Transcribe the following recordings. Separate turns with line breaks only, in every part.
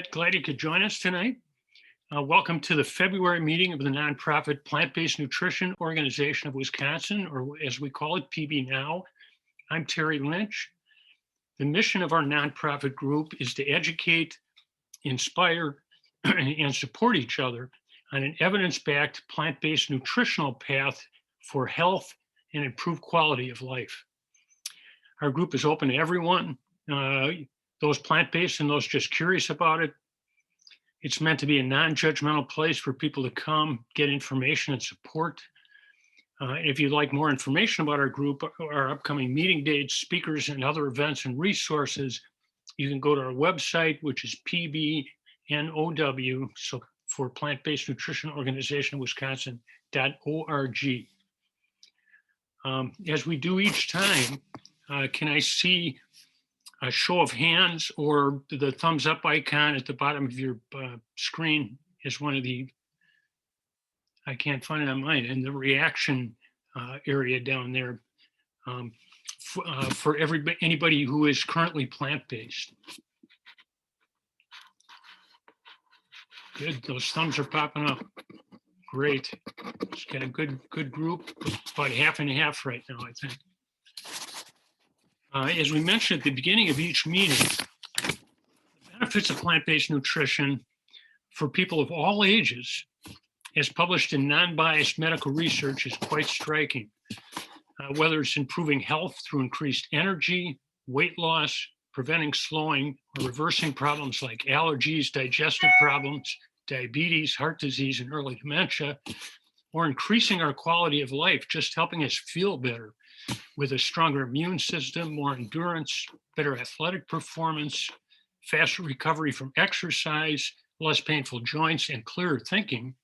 Glad you could join us tonight. Welcome to the February meeting of the nonprofit Plant-Based Nutrition Organization of Wisconsin, or as we call it, PB Now. I'm Terry Lynch. The mission of our nonprofit group is to educate, inspire, and support each other on an evidence-backed plant-based nutritional path for health and improved quality of life. Our group is open to everyone, those plant-based and those just curious about it. It's meant to be a non-judgmental place for people to come, get information and support. If you'd like more information about our group, our upcoming meeting dates, speakers, and other events and resources, you can go to our website, which is PBNOW, so for Plant-Based Nutrition Organization of Wisconsin.org. As we do each time, can I see a show of hands or the thumbs up icon at the bottom of your screen is one of the, I can't find it on mine, in the reaction area down there for anybody who is currently plant-based. Good, those thumbs are popping up. Great, it's got a good group, about half and half right now, I think. As we mentioned at the beginning of each meeting, the benefits of plant-based nutrition for people of all ages, as published in non-biased medical research, is quite striking. Whether it's improving health through increased energy, weight loss, preventing, slowing, or reversing problems like allergies, digestive problems, diabetes, heart disease, and early dementia, or increasing our quality of life, just helping us feel better with a stronger immune system, more endurance, better athletic performance, faster recovery from exercise, less painful joints, and clearer thinking,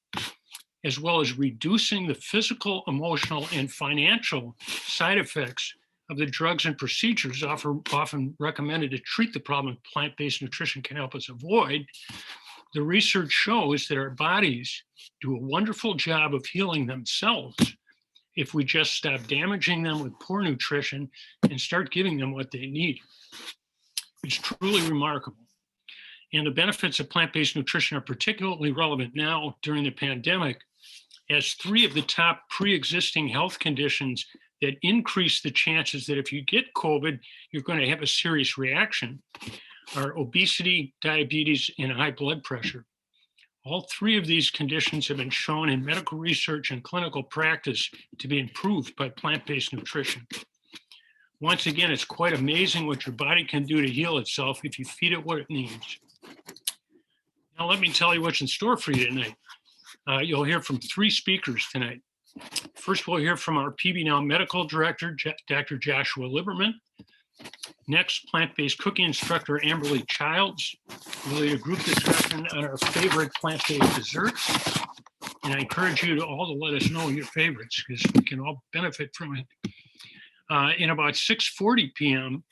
as well as reducing the physical, emotional, and financial side effects of the drugs and procedures often recommended to treat the problem plant-based nutrition can help us avoid. The research shows that our bodies do a wonderful job of healing themselves if we just stop damaging them with poor nutrition and start giving them what they need. It's truly remarkable. And the benefits of plant-based nutrition are particularly relevant now during the pandemic, as 3 of the top pre-existing health conditions that increase the chances that if you get COVID, you're going to have a serious reaction are obesity, diabetes, and high blood pressure. All 3 of these conditions have been shown in medical research and clinical practice to be improved by plant-based nutrition. Once again, it's quite amazing what your body can do to heal itself if you feed it what it needs. Now let me tell you what's in store for you tonight. You'll hear from 3 speakers tonight. First, we'll hear from our PB Now Medical Director, Dr. Joshua Liberman. Next, plant-based cooking instructor Amberly Childs will lead a group discussion on our favorite plant-based desserts. And I encourage you to all to let us know your favorites because we can all benefit from it. In about 6:40 p.m.,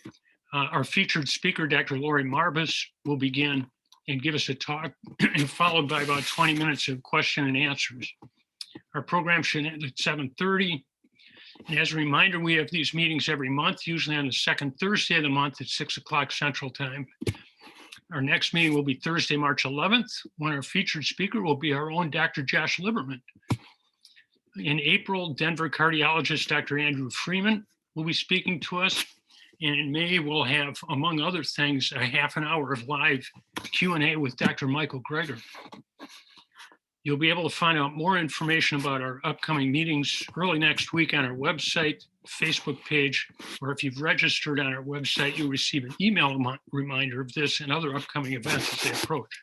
our featured speaker, Dr. Laurie Marbas, will begin and give us a talk, followed by about 20 minutes of question and answers. Our program should end at 7:30. And as a reminder, we have these meetings every month, usually on the second Thursday of the month at 6 o'clock Central Time. Our next meeting will be Thursday, March 11th, when our featured speaker will be our own Dr. Josh Liberman. In April, Denver cardiologist Dr. Andrew Freeman will be speaking to us. And in May, we'll have, among other things, a half an hour of live Q&A with Dr. Michael Greger. You'll be able to find out more information about our upcoming meetings early next week on our website, Facebook page, or if you've registered on our website, you'll receive an email reminder of this and other upcoming events as they approach.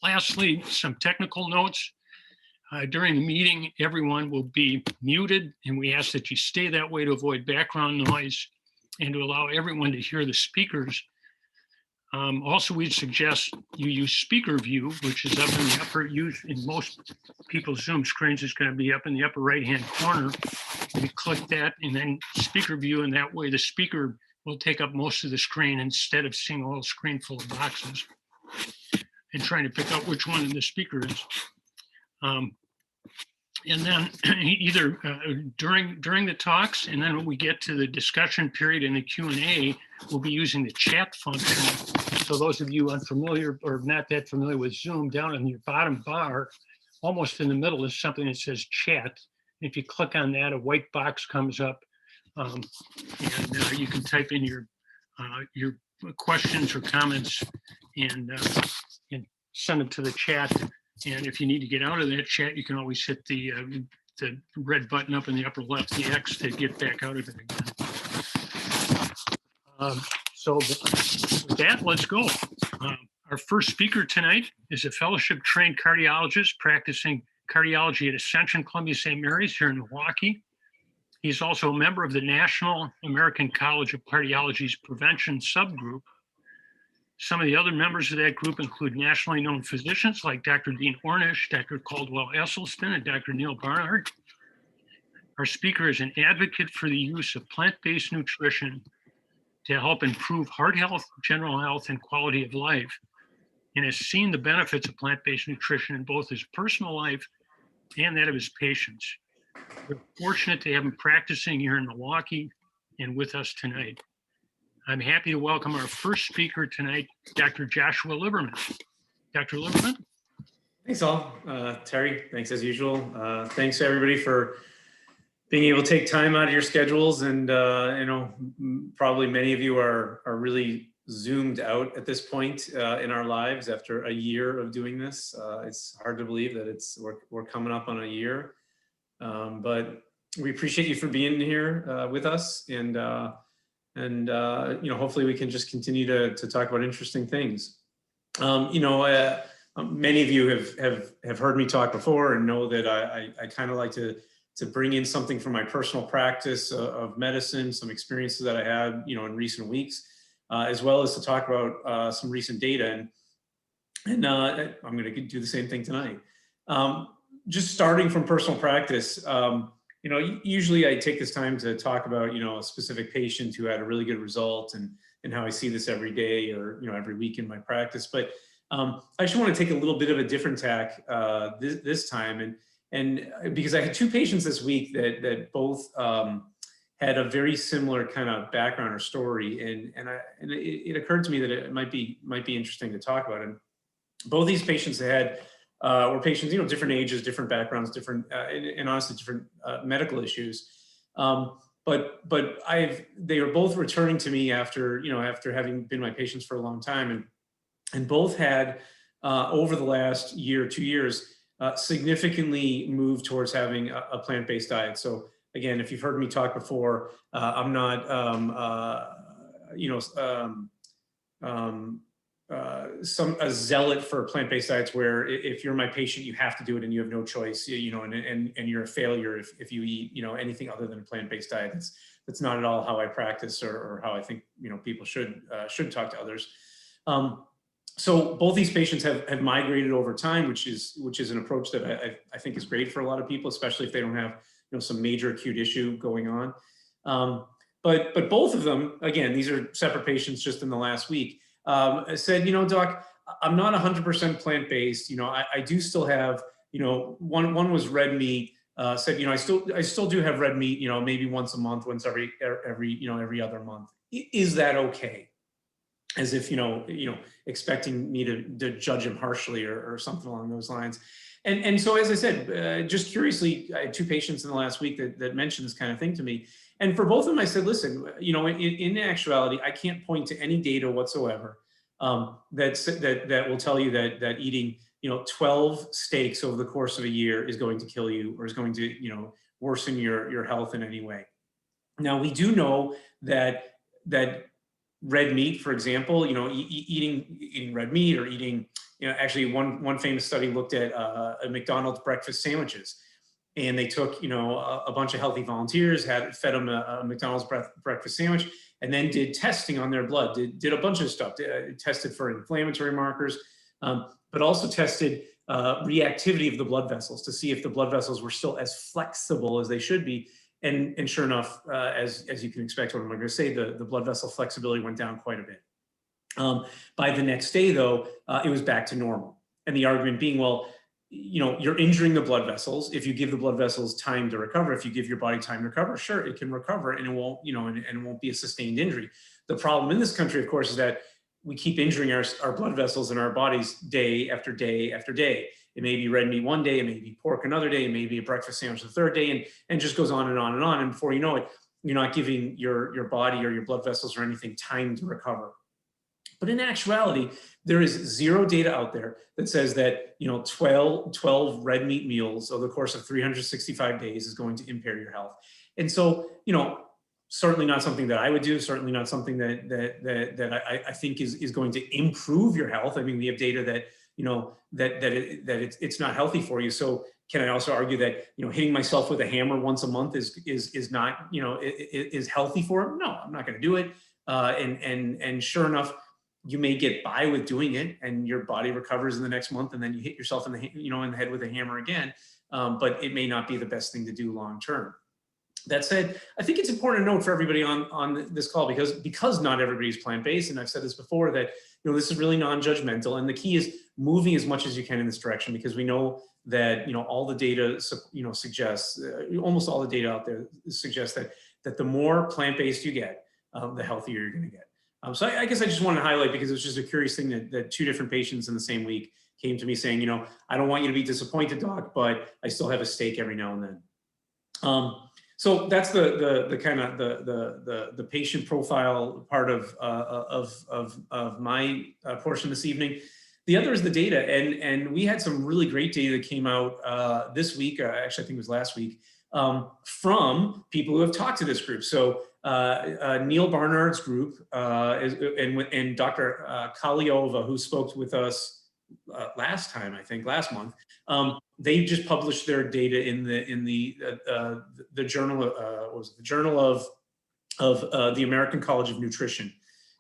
Lastly, some technical notes. During the meeting, everyone will be muted, and we ask that you stay that way to avoid background noise and to allow everyone to hear the speakers. Also, we'd suggest you use speaker view, which is up in the upper, in most people's Zoom screens, is going to be up in the upper right-hand corner. You click that and then speaker view, and that way the speaker will take up most of the screen instead of seeing a whole screen full of boxes and trying to pick out which one the speaker is. And then either during the talks, and then when we get to the discussion period in the Q&A, we'll be using the chat function So those of you unfamiliar or not that familiar with Zoom, down in your bottom bar, almost in the middle is something that says chat. If you click on that, a white box comes up, and you can type in your questions or comments and send them to the chat. And if you need to get out of that chat, you can always hit the red button up in the upper left, the X, to get back out of it again. So with that, let's go. Our first speaker tonight is a fellowship-trained cardiologist practicing cardiology at Ascension Columbia St. Mary's here in Milwaukee. He's also a member of the National American College of Cardiology's prevention subgroup. Some of the other members of that group include nationally known physicians like Dr. Dean Ornish, Dr. Caldwell Esselstyn, and Dr. Neil Barnard. Our speaker is an advocate for the use of plant-based nutrition to help improve heart health, general health, and quality of life, and has seen the benefits of plant-based nutrition in both his personal life and that of his patients. We're fortunate to have him practicing here in Milwaukee and with us tonight. I'm happy to welcome our first speaker tonight, Dr. Joshua Liberman. Dr. Liberman?
Thanks all. Terry, thanks as usual. Thanks everybody for being able to take time out of your schedules. And probably many of you are really zoomed out at this point in our lives after a year of doing this. It's hard to believe that we're coming up on a year, but we appreciate you for being here with us, and hopefully we can just continue to talk about interesting things. Many of you have heard me talk before and know that I kind of like to bring in something from my personal practice of medicine, some experiences that I had, in recent weeks, as well as to talk about some recent data. And I'm going to do the same thing tonight. Just starting from personal practice, usually I take this time to talk about, a specific patient who had a really good result and how I see this every day or, every week in my practice. But I just want to take a little bit of a different tack this time. And because I had two patients this week that both had a very similar kind of background or story, and it occurred to me that it might be interesting to talk about. And both these patients were patients, different ages, different backgrounds, different and honestly different medical issues. But they are both returning to me after having been my patients for a long time, and both had over the last year, 2 years. Significantly moved towards having a plant-based diet. So again, if you've heard me talk before, I'm not, a zealot for plant-based diets where if you're my patient, you have to do it and you have no choice, and you're a failure if you eat, anything other than a plant-based diet. That's not at all how I practice or how I think, people should talk to others. So both these patients have migrated over time, which is an approach that I think is great for a lot of people, especially if they don't have some major acute issue going on. But both of them, again, these are separate patients just in the last week, said, Doc, I'm not 100% plant-based. I do still have, one was red meat. Said, I still do have red meat. Maybe once a month, once every other month. Is that okay? As if, expecting me to judge him harshly or something along those lines. And so, as I said, just curiously, I had two patients in the last week that mentioned this kind of thing to me. And for both of them, I said, listen, in actuality, I can't point to any data whatsoever that will tell you that eating, 12 steaks over the course of a year is going to kill you or is going to, worsen your health in any way. Now, we do know that red meat, for example, eating red meat or eating, actually one famous study looked at a McDonald's breakfast sandwiches, and they took, a bunch of healthy volunteers, fed them a McDonald's breakfast sandwich, and then did testing on their blood, did a bunch of stuff, tested for inflammatory markers, but also tested reactivity of the blood vessels to see if the blood vessels were still as flexible as they should be. And sure enough, as you can expect, what I'm going to say, the blood vessel flexibility went down quite a bit. By the next day, though, it was back to normal. And the argument being, well, you're injuring the blood vessels. If you give the blood vessels time to recover, if you give your body time to recover, sure, it can recover and it won't, and it won't be a sustained injury. The problem in this country, of course, is that we keep injuring our blood vessels in our bodies day after day after day. It may be red meat one day, it may be pork another day, it may be a breakfast sandwich the third day, and just goes on and on and on. And before you know it, you're not giving your body or your blood vessels or anything time to recover. But in actuality, there is zero data out there that says that 12 red meat meals over the course of 365 days is going to impair your health. And so, certainly not something that I would do, certainly not something that I think is going to improve your health. I mean, we have data that, it's not healthy for you. So can I also argue that, hitting myself with a hammer once a month is not, is healthy for it? No, I'm not going to do it. And sure enough, you may get by with doing it and your body recovers in the next month, and then you hit yourself in the head with a hammer again. But it may not be the best thing to do long term. That said, I think it's important to note for everybody on this call, because not everybody is plant-based, and I've said this before, that this is really non-judgmental, and the key is moving as much as you can in this direction, because we know that all the data suggests, almost all the data out there suggests that the more plant-based you get, the healthier you're going to get. So I guess I just wanted to highlight, because it was just a curious thing that two different patients in the same week came to me saying, I don't want you to be disappointed, doc, but I still have a steak every now and then. So that's the kind of the patient profile part of my portion this evening. The other is the data, and we had some really great data that came out this week. Actually, I think it was last week, from people who have talked to this group. So Neil Barnard's group and Dr. Kaliova, who spoke with us last month. They just published their data in the journal. The Journal of the American College of Nutrition.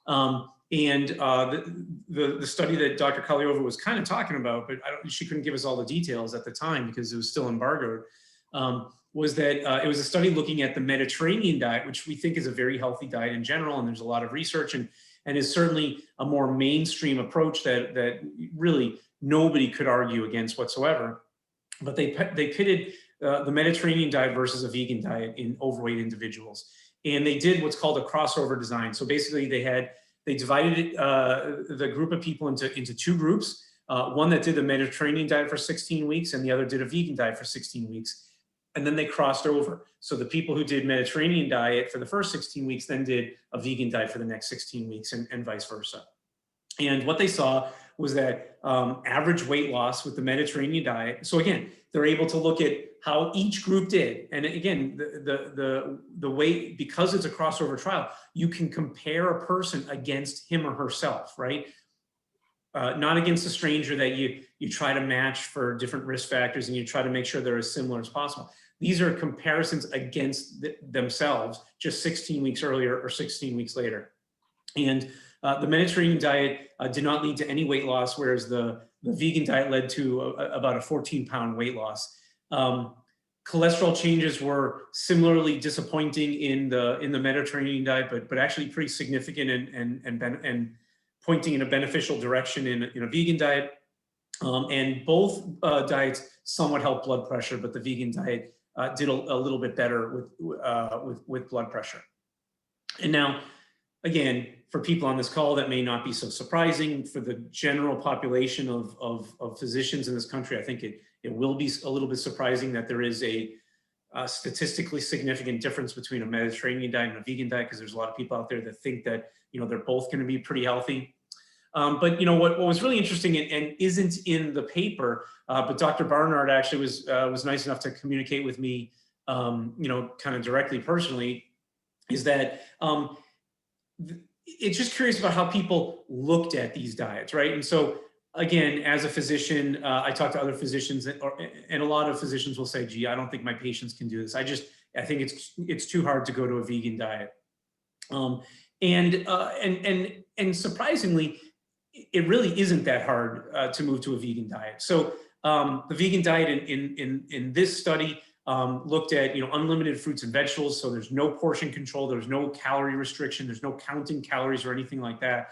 And the study that Dr. Kaliova was kind of talking about, but she couldn't give us all the details at the time because it was still embargoed, was that it was a study looking at the Mediterranean diet, which we think is a very healthy diet in general, and there's a lot of research and is certainly a more mainstream approach that really nobody could argue against whatsoever. But they pitted the Mediterranean diet versus a vegan diet in overweight individuals. And they did what's called a crossover design. So basically they divided the group of people into two groups, one that did the Mediterranean diet for 16 weeks and the other did a vegan diet for 16 weeks. And then they crossed over. So the people who did Mediterranean diet for the first 16 weeks then did a vegan diet for the next 16 weeks and vice versa. And what they saw was that average weight loss with the Mediterranean diet. So again, they're able to look at how each group did. And again, the way, because it's a crossover trial, you can compare a person against him or herself, right? Not against a stranger that you try to match for different risk factors and you try to make sure they're as similar as possible. These are comparisons against themselves just 16 weeks earlier or 16 weeks later. And the Mediterranean diet did not lead to any weight loss, whereas the vegan diet led to about a 14-pound weight loss. Cholesterol changes were similarly disappointing in the Mediterranean diet, but actually pretty significant and pointing in a beneficial direction in a vegan diet. And both diets somewhat helped blood pressure, but the vegan diet did a little bit better with blood pressure. And now, again, for people on this call, that may not be so surprising. For the general population of physicians in this country, I think it will be a little bit surprising that there is a statistically significant difference between a Mediterranean diet and a vegan diet, because there's a lot of people out there that think that they're both going to be pretty healthy. But what was really interesting and isn't in the paper, but Dr. Barnard actually was nice enough to communicate with me, kind of directly personally, is that it's just curious about how people looked at these diets, right? And so again, as a physician, I talk to other physicians, and a lot of physicians will say, "Gee, I don't think my patients can do this. I think it's too hard to go to a vegan diet." And surprisingly, it really isn't that hard to move to a vegan diet. So the vegan diet in this study looked at unlimited fruits and vegetables. So there's no portion control, there's no calorie restriction, there's no counting calories or anything like that.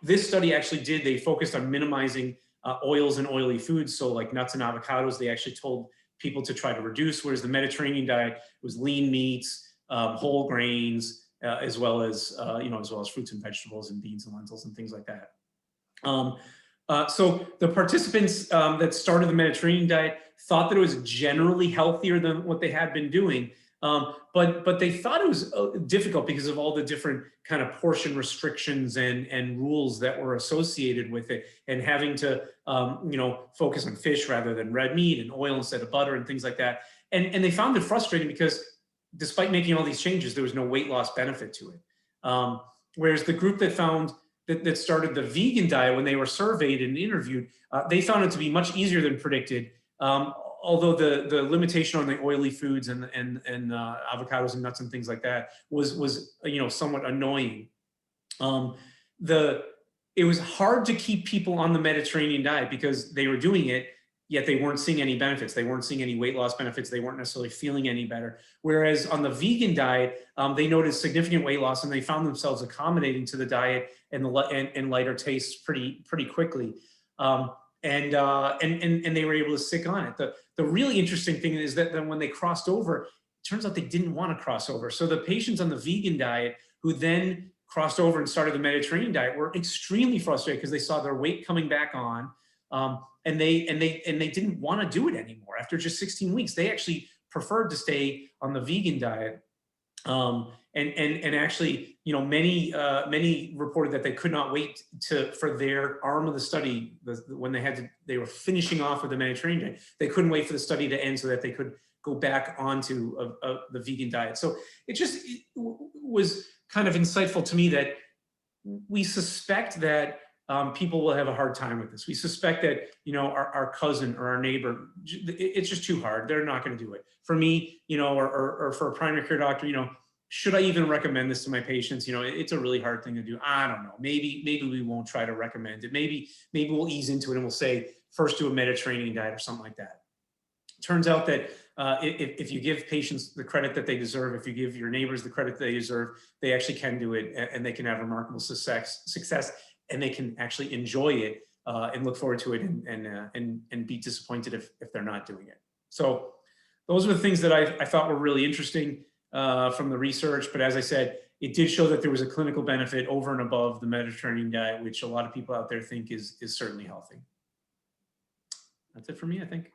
This study actually they focused on minimizing oils and oily foods. So like nuts and avocados, they actually told people to try to reduce, whereas the Mediterranean diet was lean meats, whole grains, as well as, as well as fruits and vegetables and beans and lentils and things like that. So the participants that started the Mediterranean diet thought that it was generally healthier than what they had been doing, but they thought it was difficult because of all the different kind of portion restrictions and rules that were associated with it, and having to focus on fish rather than red meat and oil instead of butter and things like that. And they found it frustrating because despite making all these changes, there was no weight loss benefit to it. Whereas the group that started the vegan diet, when they were surveyed and interviewed, they found it to be much easier than predicted. Although the limitation on the oily foods and avocados and nuts and things like that was somewhat annoying. It was hard to keep people on the Mediterranean diet because they were doing it, yet they weren't seeing any benefits. They weren't seeing any weight loss benefits. They weren't necessarily feeling any better. Whereas on the vegan diet, they noticed significant weight loss, and they found themselves accommodating to the diet and lighter tastes pretty quickly. And they were able to stick on it. The really interesting thing is that then when they crossed over, it turns out they didn't want to cross over. So the patients on the vegan diet who then crossed over and started the Mediterranean diet were extremely frustrated because they saw their weight coming back on. And they didn't want to do it anymore. After just 16 weeks, they actually preferred to stay on the vegan diet. And actually, many reported that they could not wait for their arm of the study when they were finishing off with the Mediterranean diet. They couldn't wait for the study to end so that they could go back onto the vegan diet. So it was kind of insightful to me that we suspect that people will have a hard time with this. We suspect that, our cousin or our neighbor, it's just too hard. They're not going to do it. For me, or for a primary care doctor, should I even recommend this to my patients? It's a really hard thing to do. I don't know. Maybe we won't try to recommend it. Maybe we'll ease into it and we'll say, first do a Mediterranean diet or something like that. Turns out that if you give patients the credit that they deserve, if you give your neighbors the credit they deserve, they actually can do it, and they can have remarkable success, and they can actually enjoy it and look forward to it, and be disappointed if they're not doing it. So those are the things that I thought were really interesting from the research. But as I said, it did show that there was a clinical benefit over and above the Mediterranean diet, which a lot of people out there think is certainly healthy. That's it for me, I think.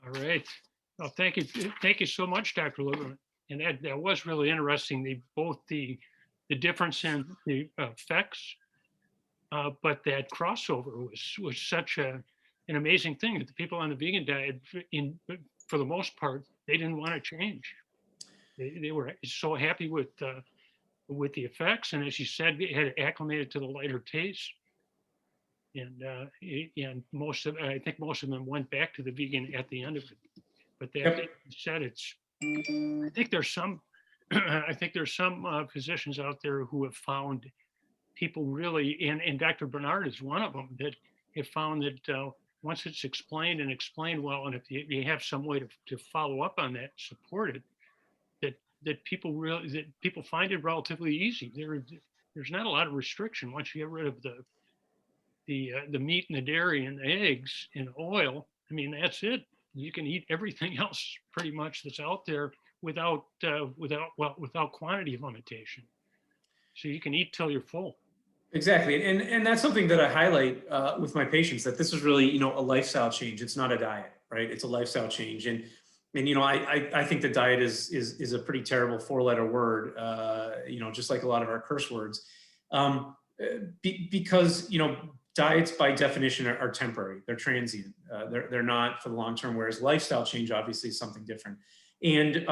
All right. Well, thank you so much, Dr. Lieberman. And that was really interesting. Both the difference in the effects, but that crossover was such an amazing thing. That the people on the vegan diet, for the most part, they didn't want to change. They were so happy with the effects, and as you said, they had acclimated to the lighter taste. And I think most of them went back to the vegan at the end of it. But that being said, I think there's some physicians out there who have found people really, and Dr. Bernard is one of them, that have found that once it's explained well, and if you have some way to follow up on that, support it, that people find it relatively easy. There's not a lot of restriction once you get rid of the meat and the dairy and the eggs and oil. I mean, that's it. You can eat everything else pretty much that's out there without quantity limitation. So you can eat till you're full.
Exactly, and that's something that I highlight with my patients, that this is really a lifestyle change. It's not a diet, right? It's a lifestyle change, and I think the diet is a pretty terrible 4-letter word, just like a lot of our curse words, because diets by definition are temporary. They're transient. They're not for the long term. Whereas lifestyle change obviously is something different, and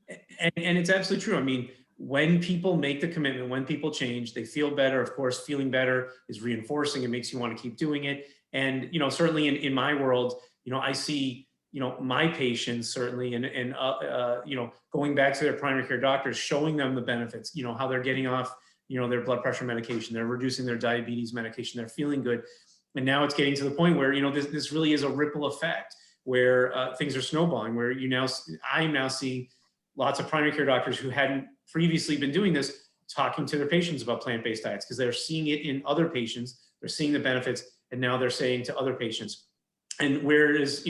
it's absolutely true. I mean, when people make the commitment, when people change, they feel better. Of course, feeling better is reinforcing. It makes you want to keep doing it. And certainly in my world, I see my patients certainly, and going back to their primary care doctors, showing them the benefits. How they're getting off their blood pressure medication, they're reducing their diabetes medication, they're feeling good. And now it's getting to the point where, this really is a ripple effect where things are snowballing, where I am now seeing lots of primary care doctors who hadn't previously been doing this, talking to their patients about plant-based diets, because they're seeing it in other patients, they're seeing the benefits, and now they're saying to other patients. And whereas,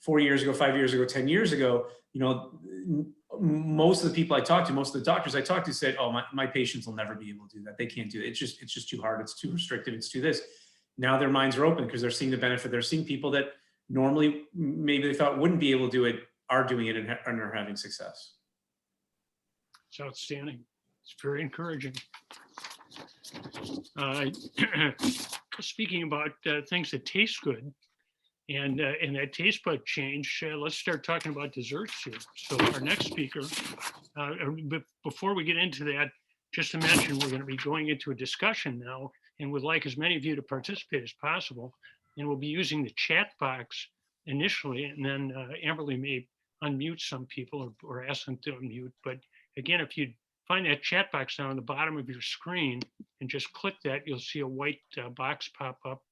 4 years ago, 5 years ago, 10 years ago, most of the people I talk to, most of the doctors I talk to said, oh, my patients will never be able to do that. They can't do it. It's just too hard. It's too restrictive. It's too this. Now their minds are open because they're seeing the benefit. They're seeing people that normally maybe they thought wouldn't be able to do it, are doing it and are having success.
It's outstanding. It's very encouraging. Speaking about things that taste good and that taste bud change, let's start talking about desserts here. So our next speaker, before we get into that, just to mention, we're going to be going into a discussion now and would like as many of you to participate as possible. And we'll be using the chat box initially, and then Amberly may unmute some people or ask them to unmute. But again, if you find that chat box down on the bottom of your screen and just click that, you'll see a white box pop up.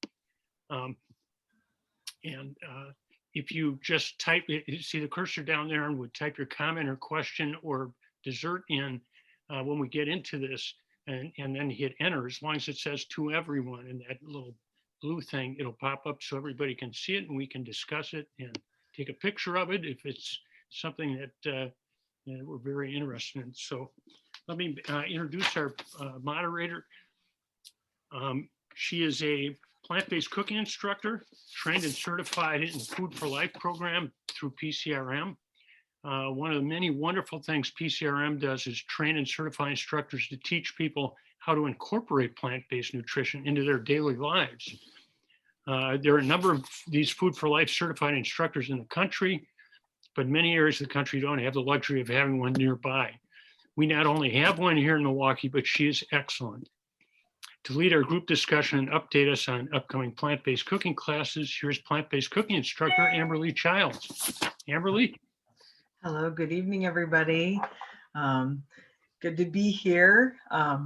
If you just type it, you see the cursor down there and would type your comment or question or dessert in when we get into this, and then hit enter. As long as it says to everyone in that little blue thing, it'll pop up so everybody can see it and we can discuss it and take a picture of it if it's something that we're very interested in. So let me introduce our moderator. She is a plant-based cooking instructor, trained and certified in the Food for Life program through PCRM. One of the many wonderful things PCRM does is train and certify instructors to teach people how to incorporate plant-based nutrition into their daily lives. There are a number of these Food for Life certified instructors in the country, but many areas of the country don't have the luxury of having one nearby. We not only have one here in Milwaukee, but she is excellent. To lead our group discussion and update us on upcoming plant-based cooking classes, here's plant-based cooking instructor, Amberly Childs. Amberly?
Hello, good evening, everybody. Good to be here.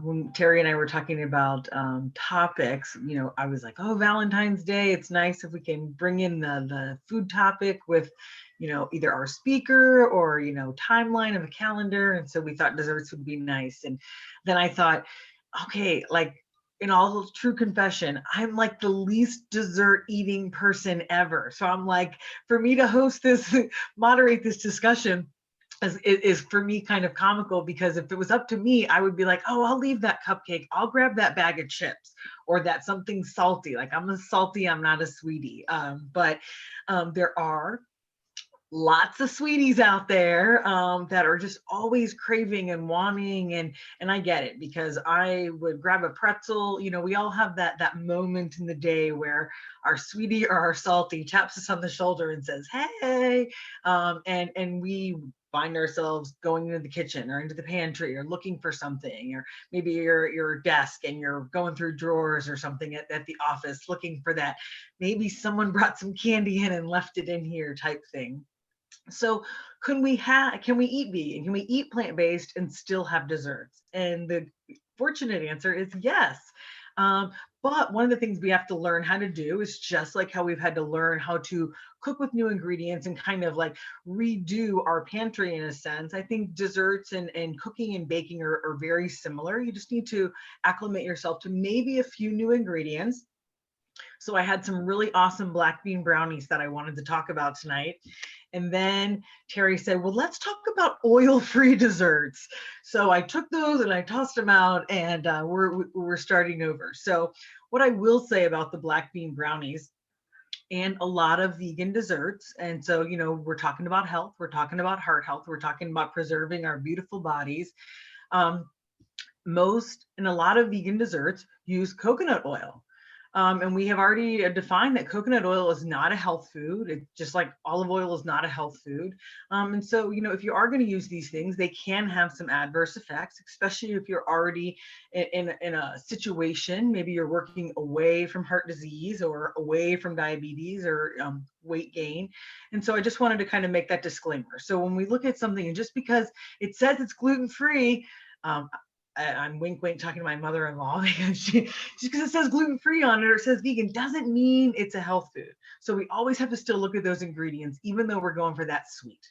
When Terry and I were talking about topics, I was like, oh, Valentine's Day, it's nice if we can bring in the food topic with, either our speaker or, timeline of a calendar. And so we thought desserts would be nice. And then I thought, okay, like, in all true confession, I'm like the least dessert eating person ever. So I'm like, for me to host this, moderate this discussion is for me kind of comical, because if it was up to me, I would be like, oh, I'll leave that cupcake. I'll grab that bag of chips or that something salty. Like I'm a salty, I'm not a sweetie. But there are lots of sweeties out there that are just always craving and wanting, and I get it, because I would grab a pretzel. We all have that moment in the day where our sweetie or our salty taps us on the shoulder and says, hey, and we find ourselves going into the kitchen or into the pantry or looking for something, or maybe your desk and you're going through drawers or something at the office looking for that. Maybe someone brought some candy in and left it in here type thing. So can we eat vegan? Can we eat plant-based and still have desserts? And the fortunate answer is yes. But one of the things we have to learn how to do is just like how we've had to learn how to cook with new ingredients and kind of like redo our pantry in a sense. I think desserts and cooking and baking are very similar. You just need to acclimate yourself to maybe a few new ingredients. So I had some really awesome black bean brownies that I wanted to talk about tonight. And then Terry said, well, let's talk about oil-free desserts. So I took those and I tossed them out, and we're starting over. So what I will say about the black bean brownies and a lot of vegan desserts, and so, we're talking about health, we're talking about heart health, we're talking about preserving our beautiful bodies. Most and a lot of vegan desserts use coconut oil. And we have already defined that coconut oil is not a health food. It's just like olive oil is not a health food. And so, if you are going to use these things, they can have some adverse effects, especially if you're already in a situation, maybe you're working away from heart disease or away from diabetes or weight gain. And so I just wanted to kind of make that disclaimer. So when we look at something, and just because it says it's gluten-free, I'm wink talking to my mother-in-law, because just because it says gluten-free on it or it says vegan doesn't mean it's a health food. So we always have to still look at those ingredients, even though we're going for that sweet.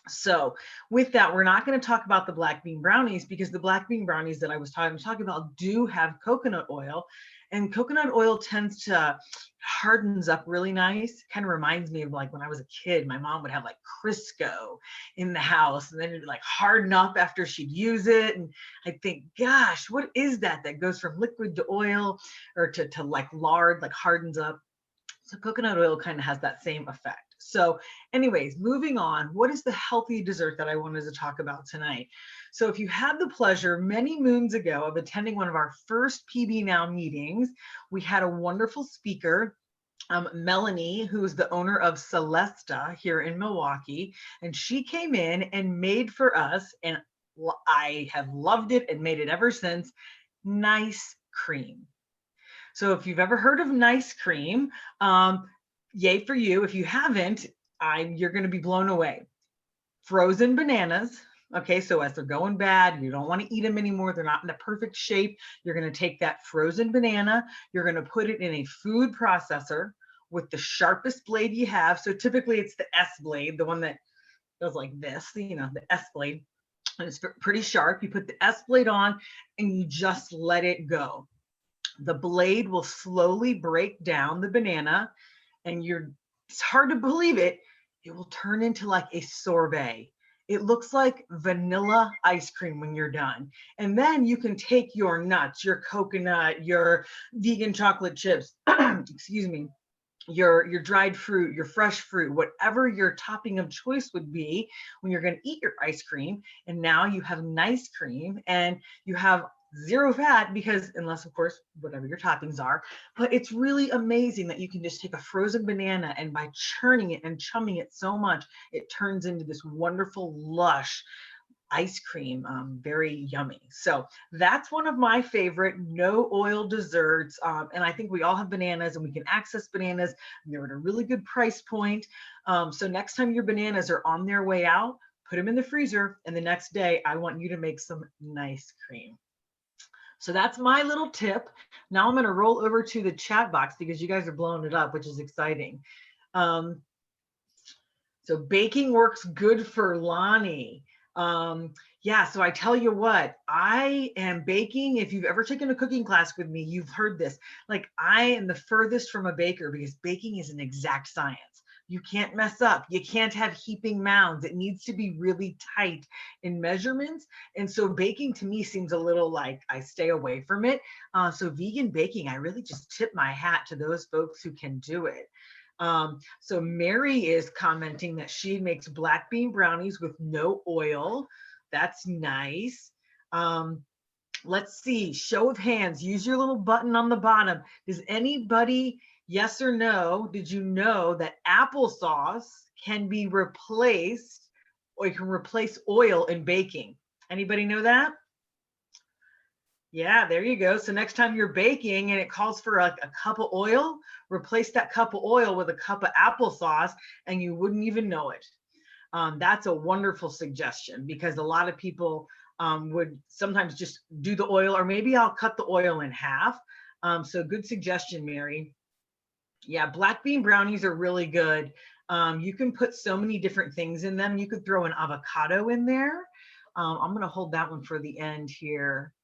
So with that, we're not going to talk about the black bean brownies, because the black bean brownies that I was talking about do have coconut oil. And coconut oil tends to hardens up really nice. Kind of reminds me of like when I was a kid, my mom would have like Crisco in the house and then it'd like harden up after she'd use it. And I think, gosh, what is that goes from liquid to oil or to like lard, like hardens up? So coconut oil kind of has that same effect. So anyways, moving on, what is the healthy dessert that I wanted to talk about tonight? So if you had the pleasure many moons ago of attending one of our first PB Now meetings, we had a wonderful speaker, Melanie, who is the owner of Celesta here in Milwaukee, and she came in and made for us, and I have loved it and made it ever since, nice cream. So if you've ever heard of nice cream, yay for you. If you haven't, you're going to be blown away. Frozen bananas. Okay, so as they're going bad, you don't want to eat them anymore. They're not in the perfect shape. You're going to take that frozen banana. You're going to put it in a food processor with the sharpest blade you have. So typically it's the S blade, the one that goes like this, the S blade. And it's pretty sharp. You put the S blade on and you just let it go. The blade will slowly break down the banana and it's hard to believe it will turn into like a sorbet. It looks like vanilla ice cream when you're done. And then you can take your nuts, your coconut, your vegan chocolate chips, excuse me, your dried fruit, your fresh fruit, whatever your topping of choice would be when you're going to eat your ice cream. And now you have nice cream and you have zero fat because unless of course whatever your toppings are, but it's really amazing that you can just take a frozen banana and by churning it and chumming it so much, it turns into this wonderful lush ice cream, very yummy. So that's one of my favorite no oil desserts. And I think we all have bananas and we can access bananas and they're at a really good price point. So next time your bananas are on their way out, put them in the freezer and the next day I want you to make some nice cream. So that's my little tip. Now I'm going to roll over to the chat box because you guys are blowing it up, which is exciting. So baking works good for Lonnie. Yeah, so I tell you what, I am baking. If you've ever taken a cooking class with me, you've heard this. Like I am the furthest from a baker because baking is an exact science. You can't mess up. You can't have heaping mounds. It needs to be really tight in measurements. And so baking to me seems a little like I stay away from it. So vegan baking, I really just tip my hat to those folks who can do it. So Mary is commenting that she makes black bean brownies with no oil. That's nice. Let's see, show of hands, use your little button on the bottom. Does anybody, yes or no, did you know that applesauce can be replaced or you can replace oil in baking? Anybody know that? Yeah, there you go. So next time you're baking and it calls for a cup of oil, replace that cup of oil with a cup of applesauce and you wouldn't even know it. That's a wonderful suggestion because a lot of people would sometimes just do the oil or maybe I'll cut the oil in half. So good suggestion, Mary. Yeah, black bean brownies are really good. You can put so many different things in them. You could throw an avocado in there. I'm going to hold that one for the end here.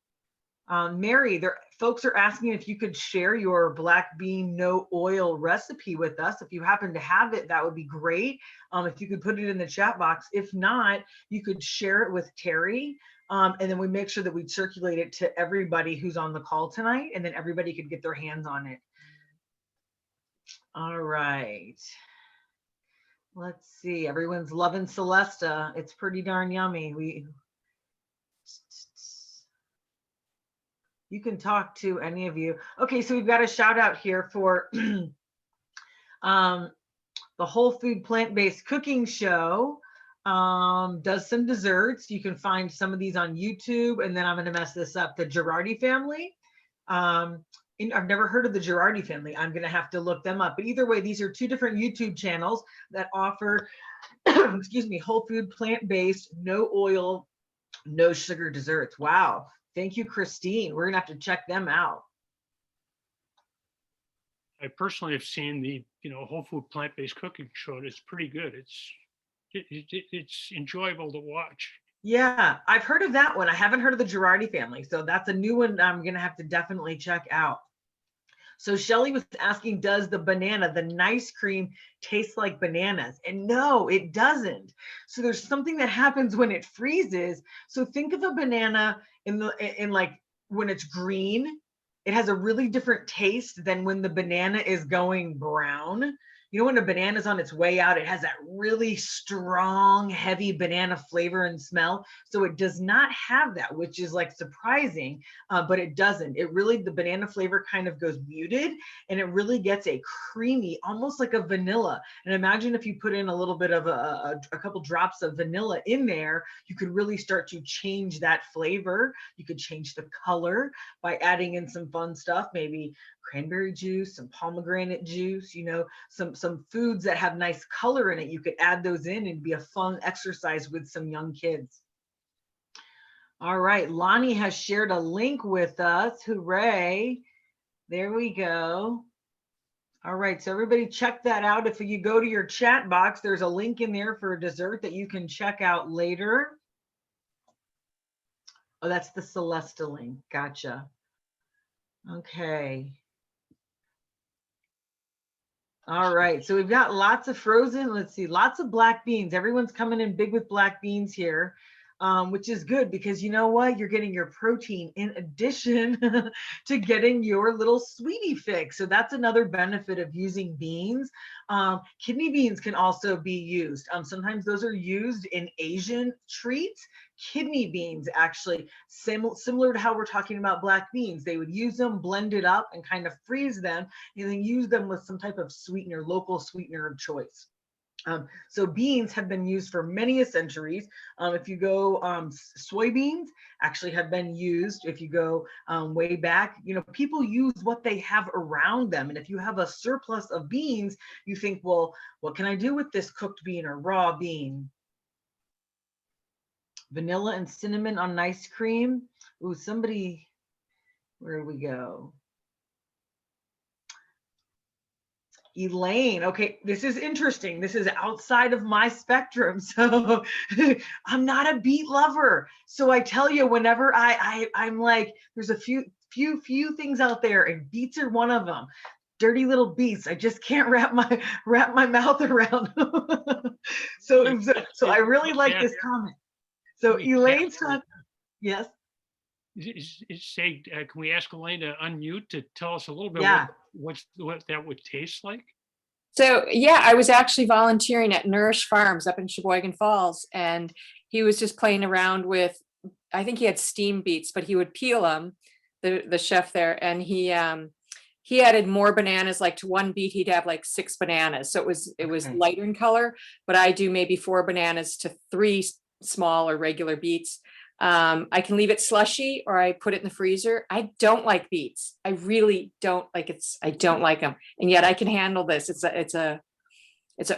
Mary, folks are asking if you could share your black bean no oil recipe with us. If you happen to have it, that would be great. If you could put it in the chat box. If not, you could share it with Terry. And then we make sure that we circulate it to everybody who's on the call tonight, and then everybody could get their hands on it. All right. Let's see. Everyone's loving Celesta. It's pretty darn yummy. You can talk to any of you. Okay, so we've got a shout out here for the Whole Food Plant-Based Cooking Show. Does some desserts. You can find some of these on YouTube, and then I'm going to mess this up. The Girardi family. I've never heard of the Girardi family. I'm going to have to look them up. But either way, these are two different YouTube channels that offer, excuse me, whole food, plant-based, no oil, no sugar desserts. Wow. Thank you, Christine. We're going to have to check them out.
I personally have seen the, whole food plant-based cooking show. It's pretty good. It's enjoyable to watch.
Yeah, I've heard of that one. I haven't heard of the Girardi family. So that's a new one I'm going to have to definitely check out. So Shelly was asking, does the banana, the nice cream, taste like bananas? And no, it doesn't. So there's something that happens when it freezes. So think of a banana in like when it's green, it has a really different taste than when the banana is going brown. You know, when a banana's on its way out, it has that really strong, heavy banana flavor and smell. So it does not have that, which is like surprising, but it doesn't. It really, the banana flavor kind of goes muted and it really gets a creamy, almost like a vanilla. And imagine if you put in a little bit of a couple drops of vanilla in there, you could really start to change that flavor. You could change the color by adding in some fun stuff, maybe cranberry juice, some pomegranate juice, you know, some foods that have nice color in it. You could add those in and be a fun exercise with some young kids. All right, Lonnie has shared a link with us. Hooray. There we go. All right, so everybody check that out. If you go to your chat box, there's a link in there for a dessert that you can check out later. Oh, that's the Celesta link. Gotcha. Okay. All right, so we've got lots of frozen, let's see, lots of black beans. Everyone's coming in big with black beans here, which is good because you know what? You're getting your protein in addition to getting your little sweetie fix. So that's another benefit of using beans. Kidney beans can also be used. Sometimes those are used in Asian treats. Kidney beans, actually, similar to how we're talking about black beans, they would use them, blend it up, and kind of freeze them, and then use them with some type of sweetener, local sweetener of choice. So beans have been used for many centuries. If you go, soybeans actually have been used. If you go way back, you know, people use what they have around them. And if you have a surplus of beans, you think, well, what can I do with this cooked bean or raw bean? Vanilla and cinnamon on ice cream. Ooh, somebody, where do we go? Elaine, okay, this is interesting. This is outside of my spectrum. So I'm not a beet lover. So I tell you, whenever I'm like, there's a few things out there, and beets are one of them. Dirty little beets. I just can't wrap my mouth around. So I really like this comment. So Elaine's talking, yes.
Can we ask Elaine to unmute to tell us a little bit what that would taste like?
So yeah, I was actually volunteering at Nourish Farms up in Sheboygan Falls, and he was just playing around with, I think he had steamed beets, but he would peel them, the chef there, and he added more bananas. Like to one beet, he'd have like 6 bananas. So it was lighter in color, but I do maybe 4 bananas to 3 small or regular beets. I can leave it slushy or I put it in the freezer. I don't like beets. I really don't like I don't like them. And yet I can handle this. It's a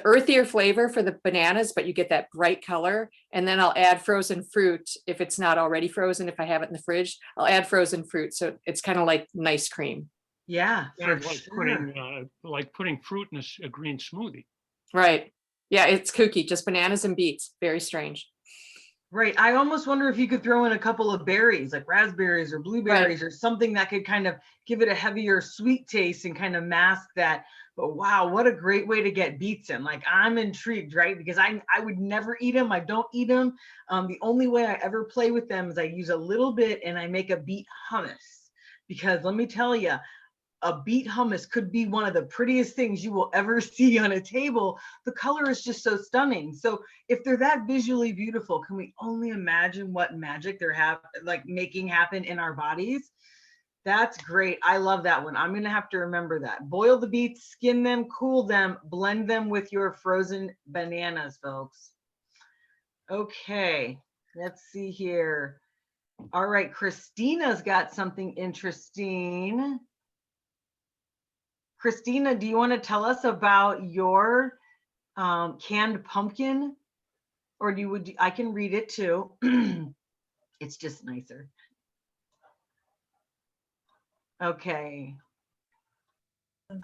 earthier flavor for the bananas, but you get that bright color. And then I'll add frozen fruit. If it's not already frozen, if I have it in the fridge, I'll add frozen fruit. So it's kind of like nice cream.
Yeah,
Kind of like putting fruit in a green smoothie.
Right. Yeah, it's kooky, just bananas and beets. Very strange.
Right. I almost wonder if you could throw in a couple of berries, like raspberries or blueberries, or something that could kind of give it a heavier sweet taste and kind of mask that. But wow, what a great way to get beets in. Like, I'm intrigued, right? Because I would never eat them. I don't eat them. The only way I ever play with them is I use a little bit and I make a beet hummus. Because let me tell you, a beet hummus could be one of the prettiest things you will ever see on a table. The color is just so stunning. So if they're that visually beautiful, can we only imagine what magic they're making happen in our bodies? That's great. I love that one. I'm going to have to remember that. Boil the beets, skin them, cool them, blend them with your frozen bananas, folks. Okay, let's see here. All right, Christina's got something interesting. Christina, do you want to tell us about your canned pumpkin? Or I can read it too. It's just nicer. Okay.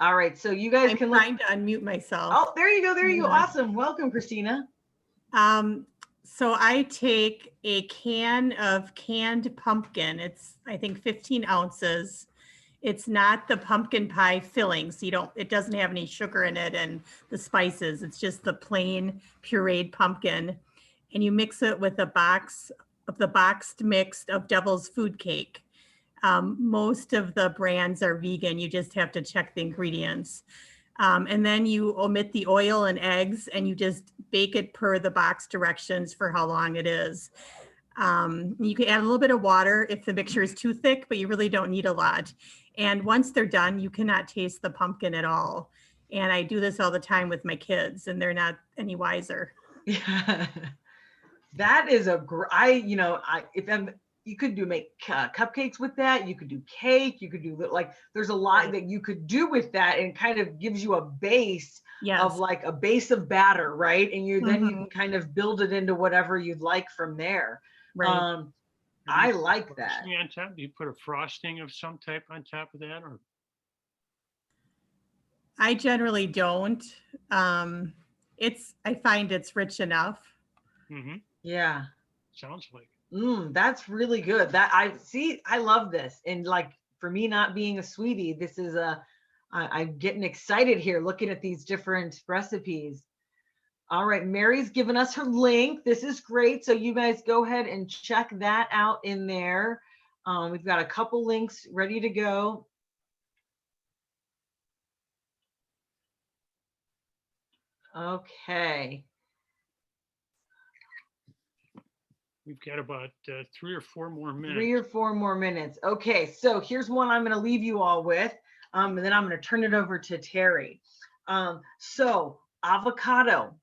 All right, so you guys can
trying to unmute myself.
Oh, there you go. There you go. Awesome. Welcome, Christina.
So I take a can of canned pumpkin. It's, I think, 15 ounces. It's not the pumpkin pie filling, so it doesn't have any sugar in it and the spices. It's just the plain pureed pumpkin. And you mix it with a box of the boxed mix of Devil's Food Cake. Most of the brands are vegan. You just have to check the ingredients. And then you omit the oil and eggs and you just bake it per the box directions for how long it is. You can add a little bit of water if the mixture is too thick, but you really don't need a lot. And once they're done, you cannot taste the pumpkin at all. And I do this all the time with my kids and they're not any wiser.
Yeah. That is you could make cupcakes with that. You could do cake. You could do there's a lot
Right.
that you could do with that, and kind of gives you a base
Yes.
of like a base of batter, right? And then you
Mhm.
can kind of build it into whatever you'd like from there.
Right.
I like that.
Frosting on top? Do you put a frosting of some type on top of that, or?
I generally don't. I find it's rich enough.
Mm-hmm.
Yeah.
Sounds like.
That's really good. I love this. And like, for me not being a sweetie, this is I'm getting excited here looking at these different recipes. All right, Mary's given us her link. This is great. So you guys go ahead and check that out in there. We've got a couple links ready to go. Okay.
We've got about 3 or 4 more minutes.
3 or 4 more minutes. Okay, so here's one I'm going to leave you all with, and then I'm going to turn it over to Terry. So avocado.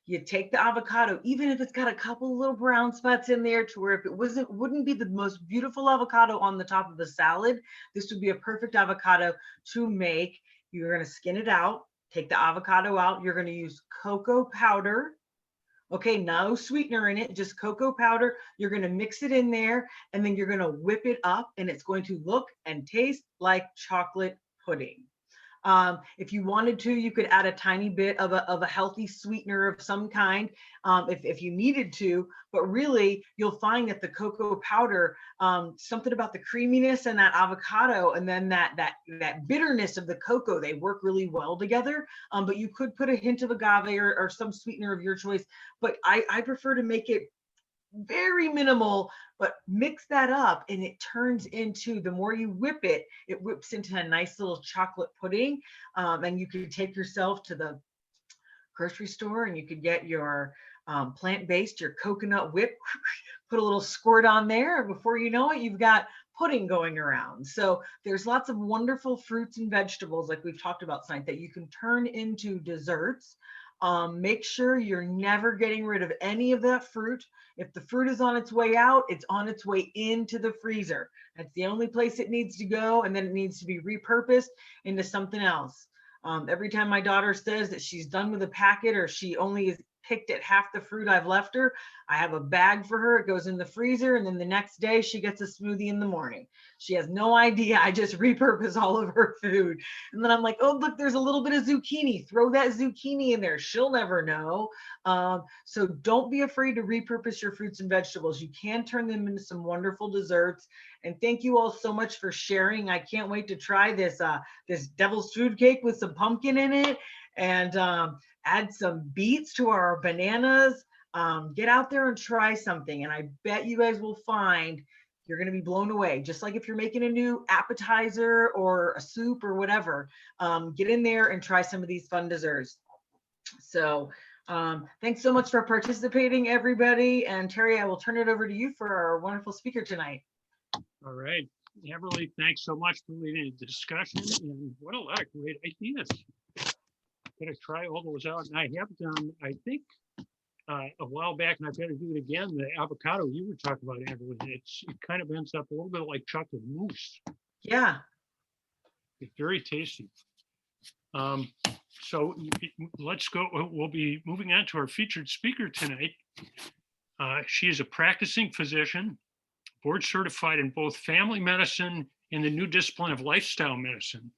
You take the avocado, even if it's got a couple little brown spots in there, to where if it wouldn't be the most beautiful avocado on the top of the salad, this would be a perfect avocado to make. You're going to skin it out, take the avocado out. You're going to use cocoa powder. Okay, no sweetener in it, just cocoa powder. You're going to mix it in there, and then you're going to whip it up, and it's going to look and taste like chocolate pudding. If you wanted to, you could add a tiny bit of a healthy sweetener of some kind, if you needed to, but really you'll find that the cocoa powder, something about the creaminess and that avocado, and then that bitterness of the cocoa, they work really well together. But you could put a hint of agave or some sweetener of your choice, but I prefer to make it very minimal, but mix that up and it turns into, the more you whip it, it whips into a nice little chocolate pudding. And you could take yourself to the grocery store and you could get your plant-based, your coconut whip, put a little squirt on there, and before you know it, you've got pudding going around. So there's lots of wonderful fruits and vegetables, like we've talked about tonight, that you can turn into desserts. Make sure you're never getting rid of any of that fruit. If the fruit is on its way out, it's on its way into the freezer. That's the only place it needs to go, and then it needs to be repurposed into something else. Every time my daughter says that she's done with a packet, or she only has picked at half the fruit I've left her, I have a bag for her. It goes in the freezer, and then the next day she gets a smoothie in the morning. She has no idea I just repurpose all of her food. And then I'm like, oh, look, there's a little bit of zucchini. Throw that zucchini in there. She'll never know. So don't be afraid to repurpose your fruits and vegetables. You can turn them into some wonderful desserts. And thank you all so much for sharing. I can't wait to try this devil's food cake with some pumpkin in it, and add some beets to our bananas. Get out there and try something. And I bet you guys will find you're going to be blown away. Just like if you're making a new appetizer or a soup or whatever, get in there and try some of these fun desserts. So thanks so much for participating, everybody. And Terry, I will turn it over to you for our wonderful speaker tonight.
All right. Everly, thanks so much for leading the discussion. And what a lot of great ideas. Gonna try all those out. And I have done, I think, a while back, and I've got to do it again. The avocado you were talking about, Everly, it kind of ends up a little bit like chocolate mousse.
Yeah.
It's very tasty. So let's go. We'll be moving on to our featured speaker tonight. She is a practicing physician, board certified in both family medicine and the new discipline of lifestyle medicine.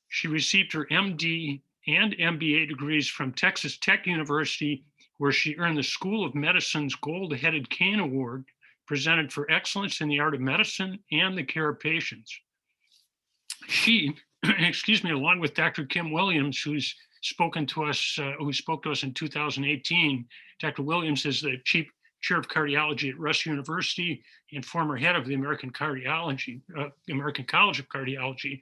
She received her MD and MBA degrees from Texas Tech University, where she earned the School of Medicine's Gold-Headed Cane Award, presented for excellence in the art of medicine and the care of patients. She, excuse me, along with Dr. Kim Williams, who spoke to us in 2018. Dr. Williams is the chief chair of cardiology at Rush University and former head of the American College of Cardiology.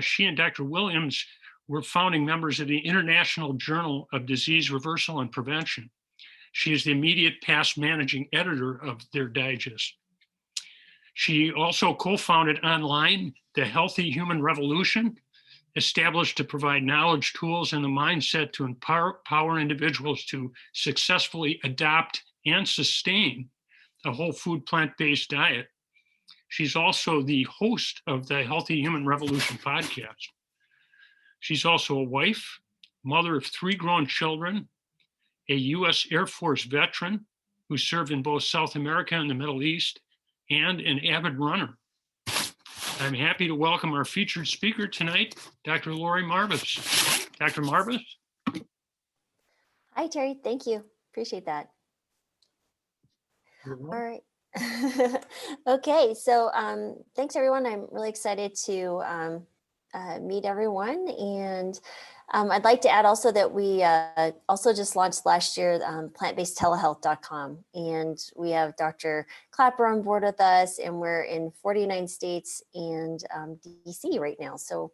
She and Dr. Williams were founding members of the International Journal of Disease Reversal and Prevention. She is the immediate past managing editor of their digest. She also co-founded online the Healthy Human Revolution, established to provide knowledge, tools, and the mindset to empower individuals to successfully adopt and sustain a whole food plant-based diet. She's also the host of the Healthy Human Revolution podcast. She's also a wife, mother of 3 grown children, a U.S. Air Force veteran who served in both South America and the Middle East, and an avid runner. I'm happy to welcome our featured speaker tonight, Dr. Laurie Marbas. Dr. Marbas?
Hi, Terry. Thank you. Appreciate that. All right. Okay. So thanks, everyone. I'm really excited to meet everyone. And I'd like to add also that we also just launched last year plantbasedtelehealth.com. And we have Dr. Clapper on board with us, and we're in 49 states and DC right now. So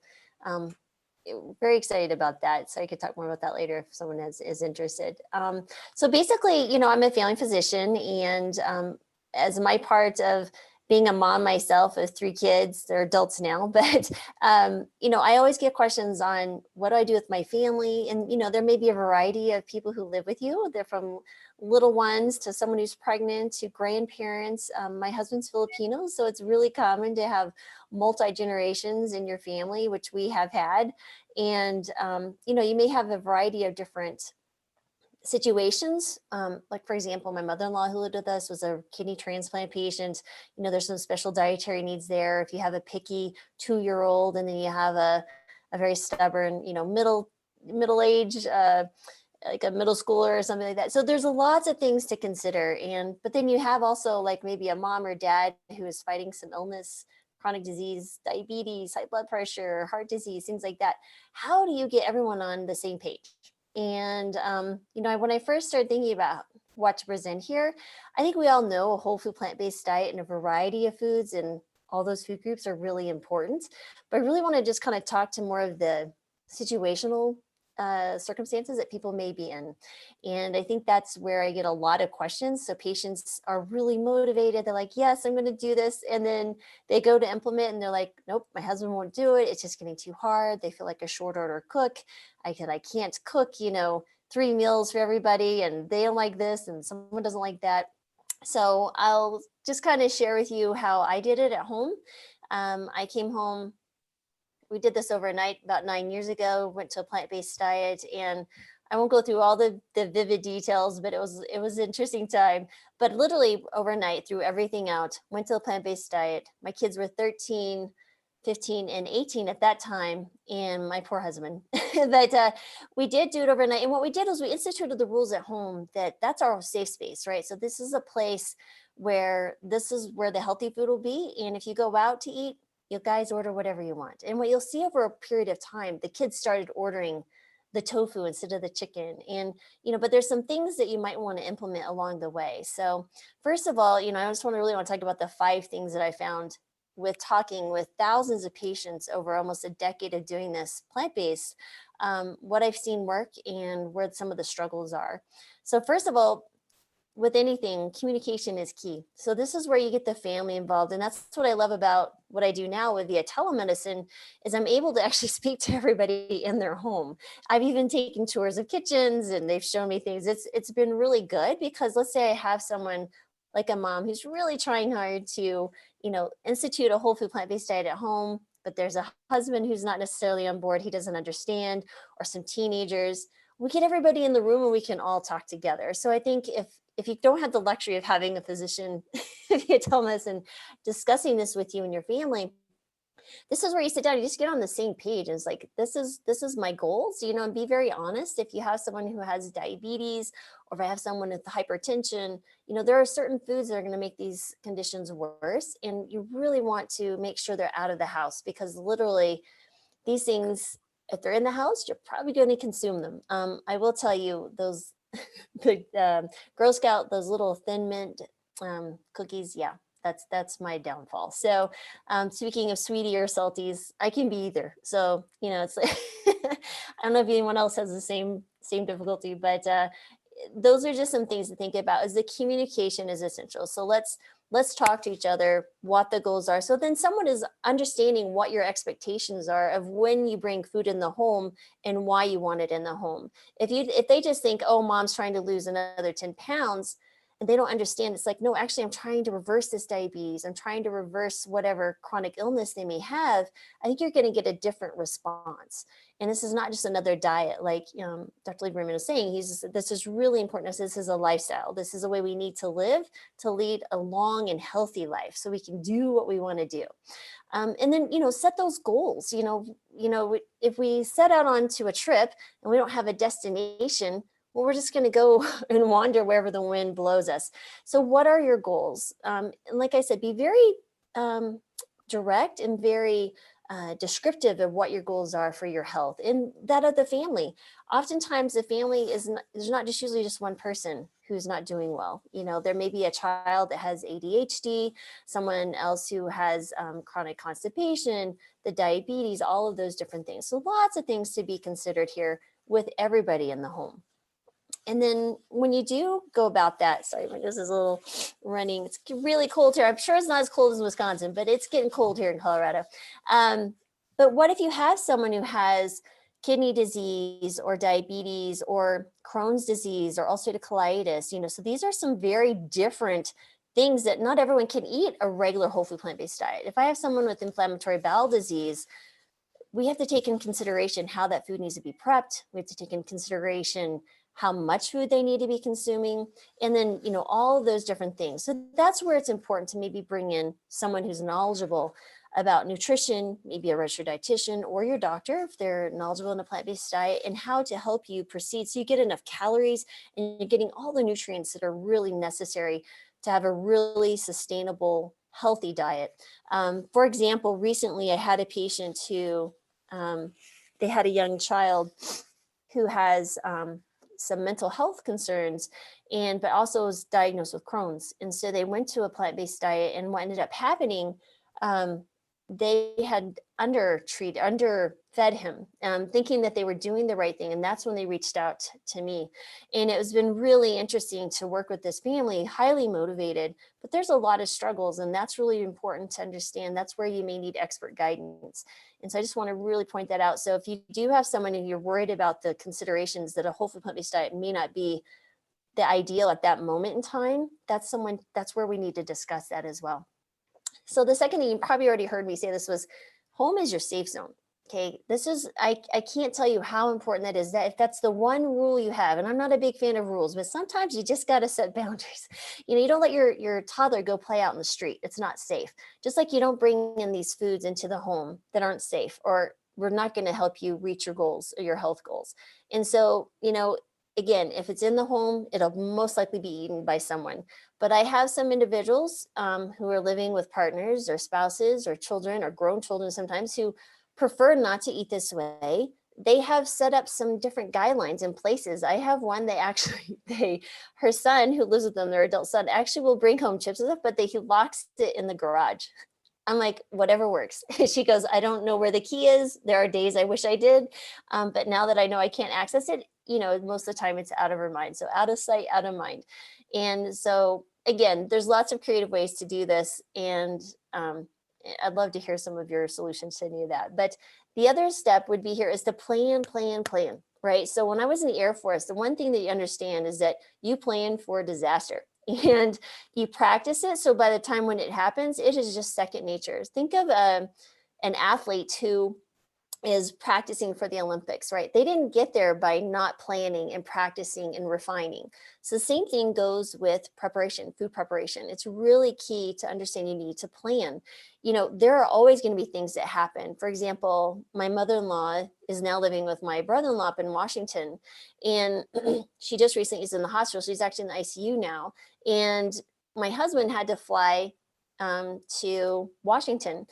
very excited about that. So I could talk more about that later if someone is interested. So basically, I'm a family physician, and as my part of being a mom myself of 3 kids, they're adults now, but, I always get questions on what do I do with my family? And, there may be a variety of people who live with you. They're from little ones to someone who's pregnant to grandparents. My husband's Filipino, so it's really common to have multi-generations in your family, which we have had. And, you may have a variety of different situations. Like, for example, my mother-in-law who lived with us was a kidney transplant patient. There's some special dietary needs there. If you have a picky 2-year-old and then you have a very stubborn, middle-aged, like a middle schooler or something like that. So there's lots of things to consider. But then you have also like maybe a mom or dad who is fighting some illness, chronic disease, diabetes, high blood pressure, heart disease, things like that. How do you get everyone on the same page? And, when I first started thinking about what to present here, I think we all know a whole food plant-based diet and a variety of foods and all those food groups are really important. But I really want to just kind of talk to more of the situational circumstances that people may be in. And I think that's where I get a lot of questions. So patients are really motivated. They're like, yes, I'm going to do this. And then they go to implement and they're like, nope, my husband won't do it. It's just getting too hard. They feel like a short order cook. I can't cook, 3 meals for everybody and they don't like this and someone doesn't like that. So I'll just kind of share with you how I did it at home. I came home. We did this overnight about 9 years ago, went to a plant-based diet, and I won't go through all the vivid details, but it was an interesting time. But literally overnight, threw everything out, went to a plant-based diet. My kids were 13, 15, and 18 at that time, and my poor husband. But we did do it overnight. And what we did was we instituted the rules at home that's our safe space, right? So this is a place where this is where the healthy food will be. And if you go out to eat, you guys order whatever you want. And what you'll see over a period of time, the kids started ordering the tofu instead of the chicken. And, but there's some things that you might want to implement along the way. So first of all, I just really want to talk about the 5 things that I found with talking with thousands of patients over almost a decade of doing this plant-based, what I've seen work and where some of the struggles are. So first of all, with anything, communication is key. So this is where you get the family involved. And that's what I love about what I do now with via telemedicine is I'm able to actually speak to everybody in their home. I've even taken tours of kitchens and they've shown me things. It's been really good because let's say I have someone like a mom who's really trying hard to, institute a whole food plant-based diet at home, but there's a husband who's not necessarily on board. He doesn't understand, or some teenagers. We get everybody in the room and we can all talk together. So I think if you don't have the luxury of having a physician via telemedicine discussing this with you and your family, This is where you sit down, you just get on the same page. And it's like, this is my goals, you know, and be very honest. If you have someone who has diabetes, or if I have someone with hypertension, you know, there are certain foods that are going to make these conditions worse. And you really want to make sure they're out of the house, because literally these things, if they're in the house, you're probably going to consume them. I will tell you, those the Girl Scout, those little Thin Mint cookies, yeah, that's my downfall. So speaking of sweetie or salties, I can be either. So, you know, it's like, I don't know if anyone else has the same difficulty, but those are just some things to think about. Is the communication is essential. So let's talk to each other what the goals are. So then someone is understanding what your expectations are of when you bring food in the home and why you want it in the home. If they just think, oh, mom's trying to lose another 10 pounds, and they don't understand, it's like, no, actually, I'm trying to reverse this diabetes. I'm trying to reverse whatever chronic illness they may have. I think you're going to get a different response. And this is not just another diet, like Dr. Lieberman was saying. This is really important. This is a lifestyle. This is a way we need to live to lead a long and healthy life, so we can do what we want to do. And then, you know, set those goals. If we set out onto a trip and we don't have a destination, well, we're just going to go and wander wherever the wind blows us. So what are your goals? And like I said, be very direct and very descriptive of what your goals are for your health and that of the family. Oftentimes the family there's not just usually just one person who's not doing well. You know, there may be a child that has ADHD, someone else who has chronic constipation, the diabetes, all of those different things. So lots of things to be considered here with everybody in the home. And then when you do go about that, sorry, my nose is a little running. It's really cold here. I'm sure it's not as cold as Wisconsin, but it's getting cold here in Colorado. But what if you have someone who has kidney disease or diabetes or Crohn's disease or ulcerative colitis? You know, so these are some very different things that not everyone can eat a regular whole food plant-based diet. If I have someone with inflammatory bowel disease, we have to take in consideration how that food needs to be prepped. We have to take in consideration how much food they need to be consuming, and then, you know, all of those different things. So that's where it's important to maybe bring in someone who's knowledgeable about nutrition, maybe a registered dietitian or your doctor, if they're knowledgeable in a plant-based diet, and how to help you proceed so you get enough calories and you're getting all the nutrients that are really necessary to have a really sustainable, healthy diet. For example, recently I had a patient who, they had a young child who has some mental health concerns, but also was diagnosed with Crohn's. And so they went to a plant-based diet, and what ended up happening, they had underfed him, thinking that they were doing the right thing. And that's when they reached out to me. And it has been really interesting to work with this family, highly motivated, but there's a lot of struggles, and that's really important to understand. That's where you may need expert guidance. And so I just want to really point that out. So if you do have someone and you're worried about the considerations that a whole food plant-based diet may not be the ideal at that moment in time, that's where we need to discuss that as well. So the second thing, you probably already heard me say this, was home is your safe zone. Okay, I can't tell you how important that is. That if that's the one rule you have, and I'm not a big fan of rules, but sometimes you just got to set boundaries. You know, you don't let your toddler go play out in the street. It's not safe. Just like you don't bring in these foods into the home that aren't safe, or we're not going to help you reach your goals or your health goals. And so, you know, again, if it's in the home, it'll most likely be eaten by someone. But I have some individuals who are living with partners or spouses or children or grown children sometimes who prefer not to eat this way. They have set up some different guidelines in places. I have one that actually, her son who lives with them, their adult son, actually will bring home chips and stuff, but he locks it in the garage. I'm like, whatever works. She goes, I don't know where the key is. There are days I wish I did. But now that I know I can't access it, you know, most of the time it's out of her mind. So out of sight, out of mind. And so again, there's lots of creative ways to do this. And I'd love to hear some of your solutions to any of that. But the other step would be here is to plan, right? So when I was in the Air Force, the one thing that you understand is that you plan for disaster and you practice it. So by the time when it happens, it is just second nature. Think of an athlete who is practicing for the Olympics, right? They didn't get there by not planning and practicing and refining. So the same thing goes with preparation, food preparation. It's really key to understand you need to plan. You know, there are always going to be things that happen. For example, my mother-in-law is now living with my brother-in-law up in Washington, and she just recently is in the hospital. She's actually in the ICU now. And my husband had to fly to Washington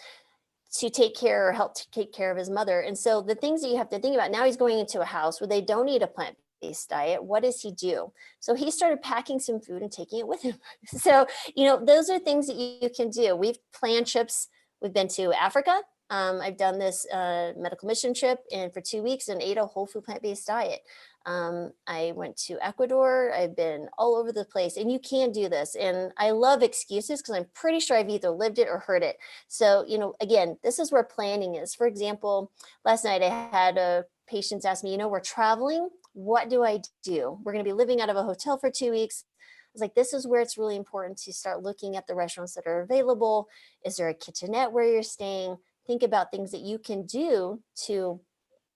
to take care or help to take care of his mother. And so the things that you have to think about, now he's going into a house where they don't eat a plant-based diet. What does he do? So he started packing some food and taking it with him. So, you know, those are things that you can do. We've planned trips. We've been to Africa. I've done this medical mission trip and for 2 weeks and ate a whole food plant-based diet. I went to Ecuador. I've been all over the place, and you can do this. And I love excuses because I'm pretty sure I've either lived it or heard it. So, you know, again, this is where planning is. For example, last night I had a patient ask me, you know, we're traveling. What do I do? We're going to be living out of a hotel for 2 weeks. I was like, this is where it's really important to start looking at the restaurants that are available. Is there a kitchenette where you're staying? Think about things that you can do to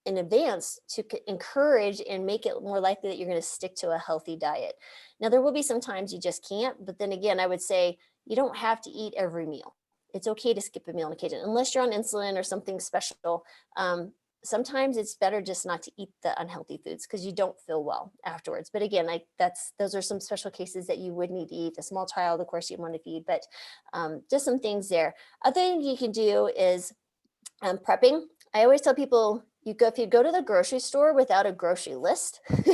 in advance to encourage and make it more likely that you're going to stick to a healthy diet. Now, there will be some times you just can't, but then again, I would say you don't have to eat every meal. It's okay to skip a meal on occasion, unless you're on insulin or something special. Sometimes it's better just not to eat the unhealthy foods because you don't feel well afterwards. But again, those are some special cases that you would need to eat. A small child, of course, you want to feed, but just some things there. Other thing you can do is prepping. I always tell people, if you go to the grocery store without a grocery list, you're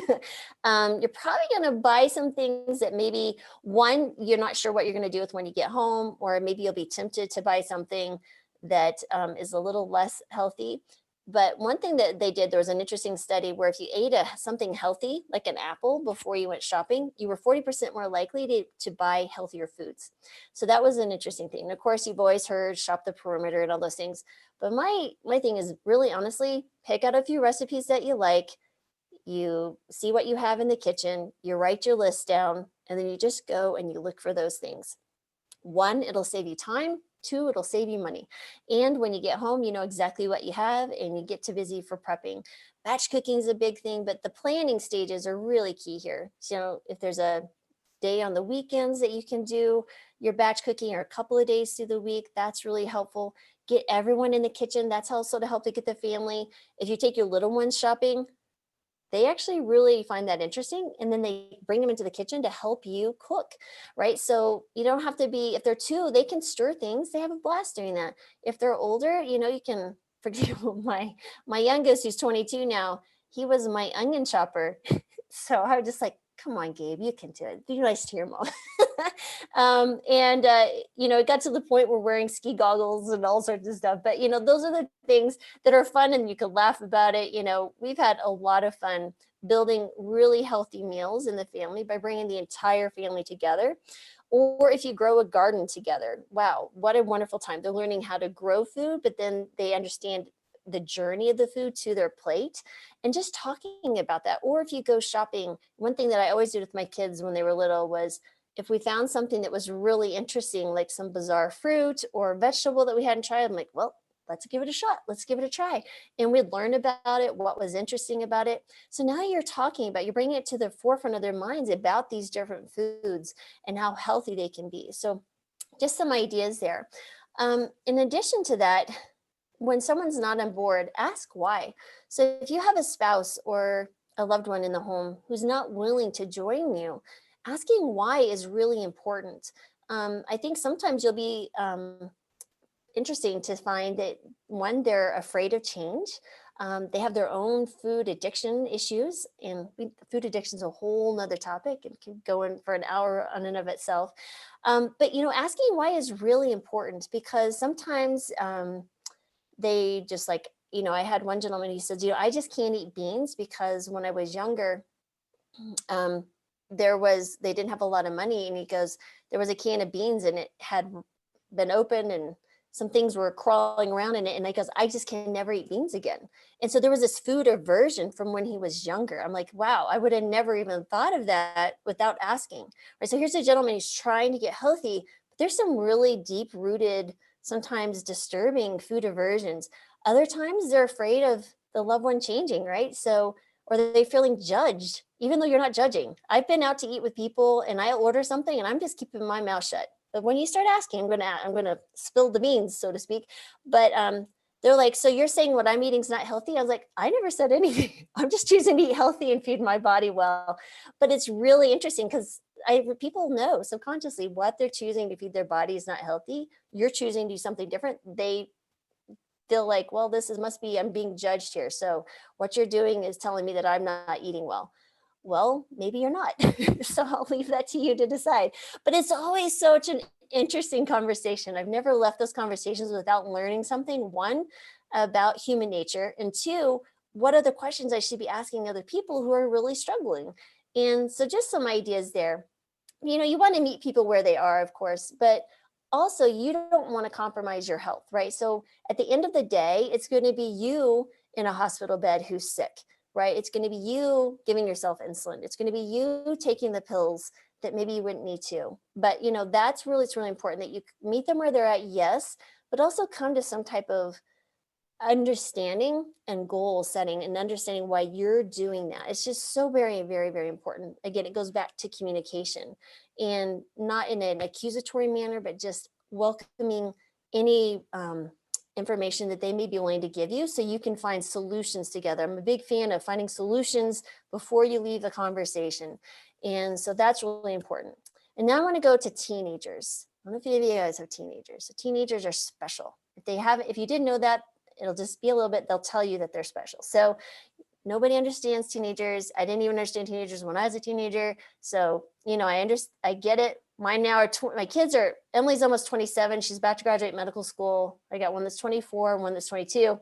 probably going to buy some things that maybe one, you're not sure what you're going to do with when you get home, or maybe you'll be tempted to buy something that is a little less healthy. But one thing that they did, there was an interesting study where if you ate something healthy, like an apple, before you went shopping, you were 40% more likely to buy healthier foods. So that was an interesting thing. And of course, you've always heard shop the perimeter and all those things. But my thing is really, honestly, pick out a few recipes that you like. You see what you have in the kitchen, you write your list down, and then you just go and you look for those things. One, it'll save you time. Two, it'll save you money. And when you get home, you know exactly what you have and you get too busy for prepping. Batch cooking is a big thing, but the planning stages are really key here. So if there's a day on the weekends that you can do your batch cooking, or a couple of days through the week, that's really helpful. Get everyone in the kitchen. That's also to help to get the family. If you take your little ones shopping, they actually really find that interesting, and then they bring them into the kitchen to help you cook, right? So you don't have to be, if they're two, they can stir things. They have a blast doing that. If they're older, you know, you can, for example, my youngest, who's 22 now, he was my onion chopper. So I was just like, come on, Gabe, you can do it. Be nice to your mom. You know, it got to the point where wearing ski goggles and all sorts of stuff. But, you know, those are the things that are fun and you can laugh about it. You know, we've had a lot of fun building really healthy meals in the family by bringing the entire family together. Or if you grow a garden together, wow, what a wonderful time. They're learning how to grow food, but then they understand the journey of the food to their plate, and just talking about that. Or if you go shopping, one thing that I always did with my kids when they were little was, if we found something that was really interesting, like some bizarre fruit or vegetable that we hadn't tried, I'm like, well, let's give it a shot. Let's give it a try. And we'd learn about it, what was interesting about it. So now you're bringing it to the forefront of their minds about these different foods and how healthy they can be. So just some ideas there. In addition to that, when someone's not on board, ask why. So if you have a spouse or a loved one in the home who's not willing to join you, asking why is really important. I think sometimes you'll be interesting to find that, one, they're afraid of change. They have their own food addiction issues, and food addiction is a whole nother topic and can go in for an hour on and of itself. But, you know, asking why is really important, because sometimes they just, like, you know, I had one gentleman, he said, you know, I just can't eat beans because when I was younger, they didn't have a lot of money. And he goes, there was a can of beans and it had been opened and some things were crawling around in it. And he goes, I just can never eat beans again. And so there was this food aversion from when he was younger. I'm like, wow, I would have never even thought of that without asking. Right. So here's a gentleman who's trying to get healthy, but there's some really deep rooted, sometimes disturbing food aversions. Other times they're afraid of the loved one changing, right? So, or they feeling judged, even though you're not judging. I've been out to eat with people and I order something and I'm just keeping my mouth shut. But when you start asking, I'm gonna spill the beans, so to speak. But they're like, so you're saying what I'm eating is not healthy? I was like, I never said anything. I'm just choosing to eat healthy and feed my body well. But it's really interesting because people know subconsciously what they're choosing to feed their body is not healthy. You're choosing to do something different. They feel like, well, must be, I'm being judged here. So what you're doing is telling me that I'm not eating well. Well, maybe you're not. So I'll leave that to you to decide. But it's always such an interesting conversation. I've never left those conversations without learning something, one, about human nature, and two, what are the questions I should be asking other people who are really struggling. And so just some ideas there. You want to meet people where they are, of course, but also you don't want to compromise your health, right? So at the end of the day, it's going to be you in a hospital bed who's sick, right? It's going to be you giving yourself insulin. It's going to be you taking the pills that maybe you wouldn't need to. But it's really important that you meet them where they're at, yes, but also come to some type of understanding and goal setting and understanding why you're doing that. It's just so very, very, very important. Again, it goes back to communication, and not in an accusatory manner, but just welcoming any information that they may be willing to give you so you can find solutions together. I'm a big fan of finding solutions before you leave the conversation. And so that's really important. And now I want to go to teenagers. I don't know if any of you guys have teenagers. So teenagers are special. If you didn't know that, it'll just be a little bit, they'll tell you that they're special. So nobody understands teenagers. I didn't even understand teenagers when I was a teenager. So, I get it. Mine now are, my kids are, Emily's almost 27. She's about to graduate medical school. I got one that's 24 and one that's 22.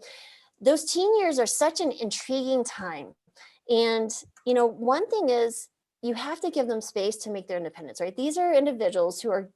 Those teen years are such an intriguing time. And, one thing is you have to give them space to make their independence, right? These are individuals who are,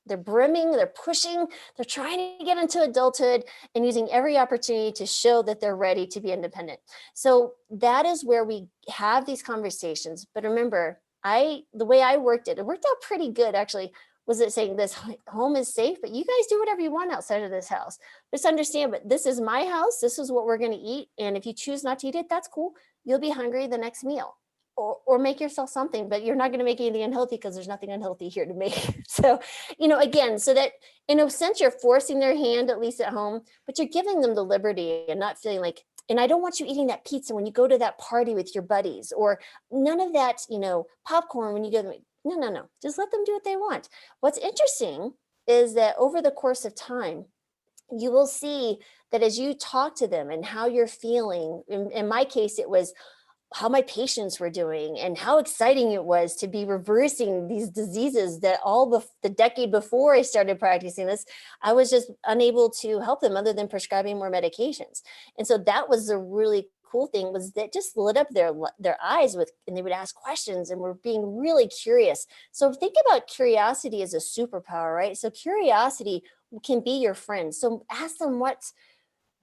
they're brimming, they're pushing, they're trying to get into adulthood and using every opportunity to show that they're ready to be independent. So that is where we have these conversations. But remember, the way I worked it worked out pretty good actually. Was it saying this home is safe, but you guys do whatever you want outside of this house. Just understand, but this is my house. This is what we're going to eat. And if you choose not to eat it, that's cool. You'll be hungry the next meal. Or make yourself something, but you're not going to make anything unhealthy because there's nothing unhealthy here to make. So, again, so that in a sense, you're forcing their hand, at least at home, but you're giving them the liberty and not feeling like, and I don't want you eating that pizza when you go to that party with your buddies, or none of that, popcorn when you go to, no, just let them do what they want. What's interesting is that over the course of time, you will see that as you talk to them and how you're feeling, in my case, it was how my patients were doing and how exciting it was to be reversing these diseases that the decade before I started practicing this, I was just unable to help them other than prescribing more medications. And so that was the really cool thing, was that just lit up their eyes and they would ask questions and were being really curious. So think about curiosity as a superpower, right? So curiosity can be your friend. So ask them what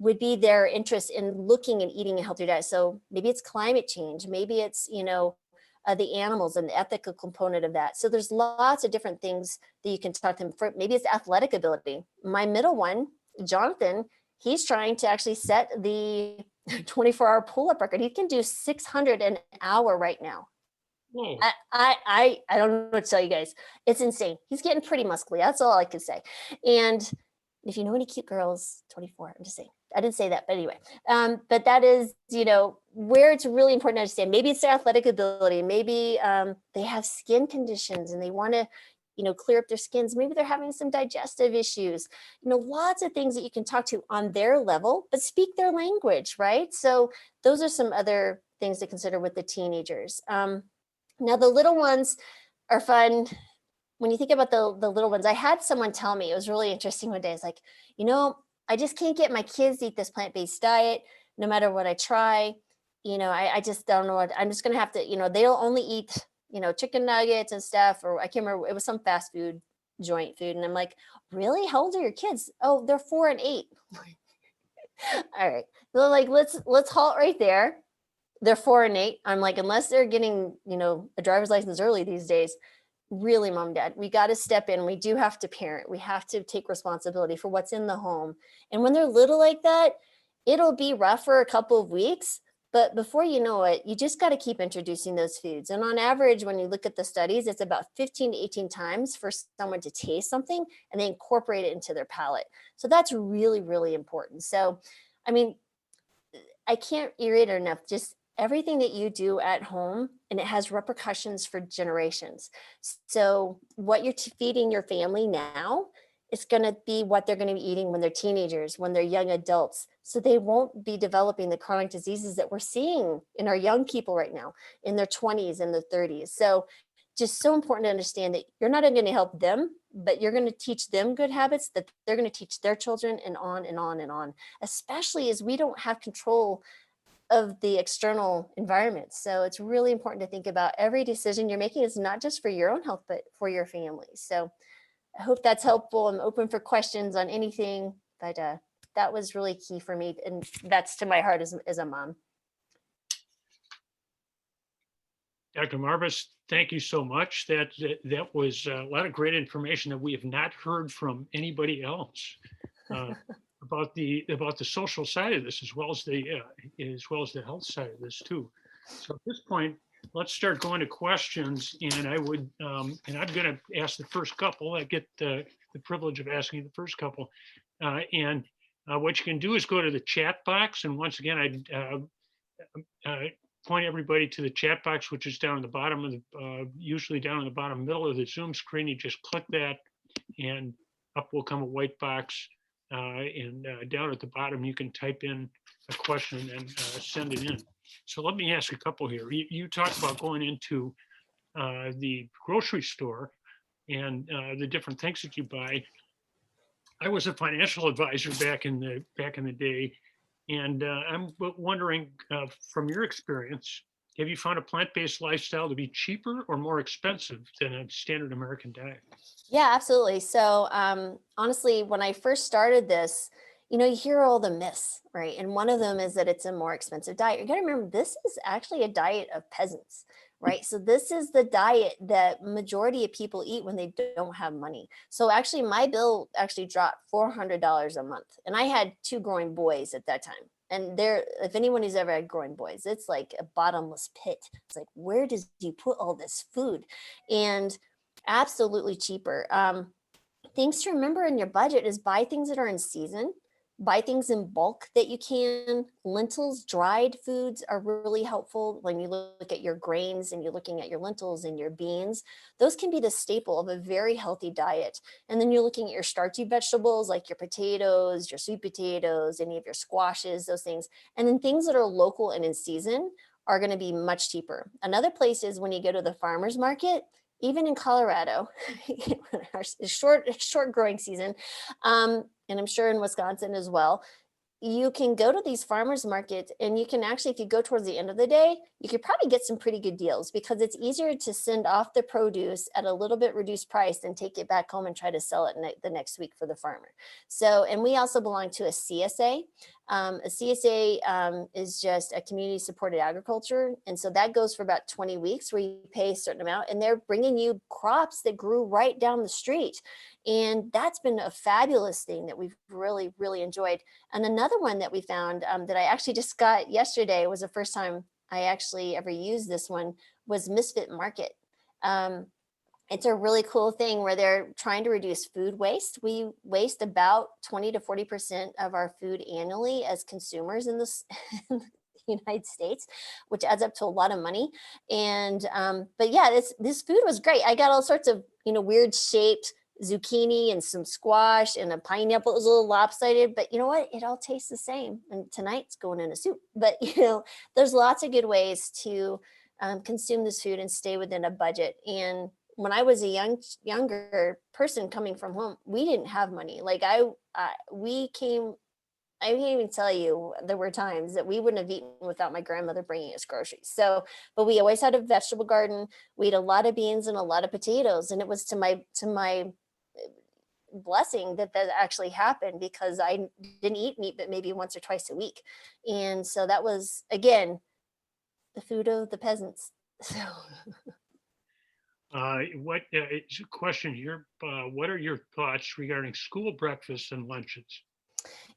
would be their interest in looking and eating a healthier diet. So maybe it's climate change, maybe it's, the animals and the ethical component of that. So there's lots of different things that you can talk to them for. Maybe it's athletic ability. My middle one, Jonathan, he's trying to actually set the 24-hour pull-up record. He can do 600 an hour right now.
Whoa.
I don't know what to tell you guys. It's insane. He's getting pretty muscly. That's all I can say. And if you know any cute girls, 24, I'm just saying. I didn't say that, but anyway. But that is, where it's really important to understand. Maybe it's their athletic ability. Maybe they have skin conditions and they want to, clear up their skins. Maybe they're having some digestive issues. Lots of things that you can talk to on their level, but speak their language, right? So those are some other things to consider with the teenagers. Now the little ones are fun. When you think about the little ones, I had someone tell me, it was really interesting one day. It's like, I just can't get my kids to eat this plant-based diet no matter what I try. I just don't know what, I'm just going to have to, they'll only eat, chicken nuggets and stuff, or I can't remember, it was some fast food joint food. And I'm like, really? How old are your kids? Oh, they're 4 and 8. All right. So like, let's halt right there. They're 4 and 8. I'm like, unless they're getting, a driver's license early these days, really, mom, dad, we got to step in. We do have to parent. We have to take responsibility for what's in the home. And when they're little like that, it'll be rough for a couple of weeks, but before you know it, you just got to keep introducing those foods. And on average, when you look at the studies, it's about 15 to 18 times for someone to taste something and they incorporate it into their palate. So that's really, really important. So, I mean, I can't reiterate enough, just everything that you do at home, and it has repercussions for generations. So what you're feeding your family now, it's going to be what they're going to be eating when they're teenagers, when they're young adults. So they won't be developing the chronic diseases that we're seeing in our young people right now in their 20s and their 30s. So just so important to understand that you're not going to help them, but you're going to teach them good habits that they're going to teach their children, and on and on and on, especially as we don't have control of the external environment. So it's really important to think about every decision you're making is not just for your own health, but for your family. So I hope that's helpful. I'm open for questions on anything, but that was really key for me. And that's to my heart as a mom.
Dr. Marbas, thank you so much. That was a lot of great information that we have not heard from anybody else about the social side of this, as well as the health side of this too. So at this point, let's start going to questions. And I'm going to ask the first couple. I get the privilege of asking the first couple. And what you can do is go to the chat box. And once again, I point everybody to the chat box, which is down at the bottom of the, usually down in the bottom middle of the Zoom screen. You just click that and up will come a white box. And down at the bottom, you can type in a question and send it in. So let me ask a couple here. You talked about going into the grocery store and the different things that you buy. I was a financial advisor back in the day, and I'm wondering, from your experience, have you found a plant-based lifestyle to be cheaper or more expensive than a standard American diet?
Yeah, absolutely. So honestly, when I first started this, you hear all the myths, right? And one of them is that it's a more expensive diet. You got to remember, this is actually a diet of peasants, right? So this is the diet that majority of people eat when they don't have money. So actually, my bill actually dropped $400 a month, and I had 2 growing boys at that time. And if anyone who's ever had growing boys, it's like a bottomless pit. It's like, where does you put all this food? And absolutely cheaper. Things to remember in your budget is buy things that are in season, buy things in bulk that you can. Lentils, dried foods are really helpful. When you look at your grains and you're looking at your lentils and your beans, those can be the staple of a very healthy diet. And then you're looking at your starchy vegetables like your potatoes, your sweet potatoes, any of your squashes, those things. And then things that are local and in season are going to be much cheaper. Another place is when you go to the farmer's market. Even in Colorado, our short growing season, and I'm sure in Wisconsin as well, you can go to these farmers markets, and you can actually, if you go towards the end of the day, you could probably get some pretty good deals, because it's easier to send off the produce at a little bit reduced price than take it back home and try to sell it the next week for the farmer. So, and we also belong to a CSA. A CSA is just a community supported agriculture. And so that goes for about 20 weeks where you pay a certain amount, and they're bringing you crops that grew right down the street. And that's been a fabulous thing that we've really, really enjoyed. And another one that we found that I actually just got yesterday, was the first time I actually ever used this one, was Misfit Market. It's a really cool thing where they're trying to reduce food waste. We waste about 20 to 40% of our food annually as consumers in the United States, which adds up to a lot of money. And but yeah, this food was great. I got all sorts of weird shaped zucchini and some squash and a pineapple. It was a little lopsided, but you know what? It all tastes the same. And tonight's going in a soup. But there's lots of good ways to consume this food and stay within a budget. And when I was a younger person coming from home, we didn't have money. Like I can't even tell you, there were times that we wouldn't have eaten without my grandmother bringing us groceries. So, but we always had a vegetable garden. We had a lot of beans and a lot of potatoes. And it was to my blessing that actually happened, because I didn't eat meat but maybe once or twice a week. And so that was, again, the food of the peasants. So
What question here? What are your thoughts regarding school breakfasts and lunches?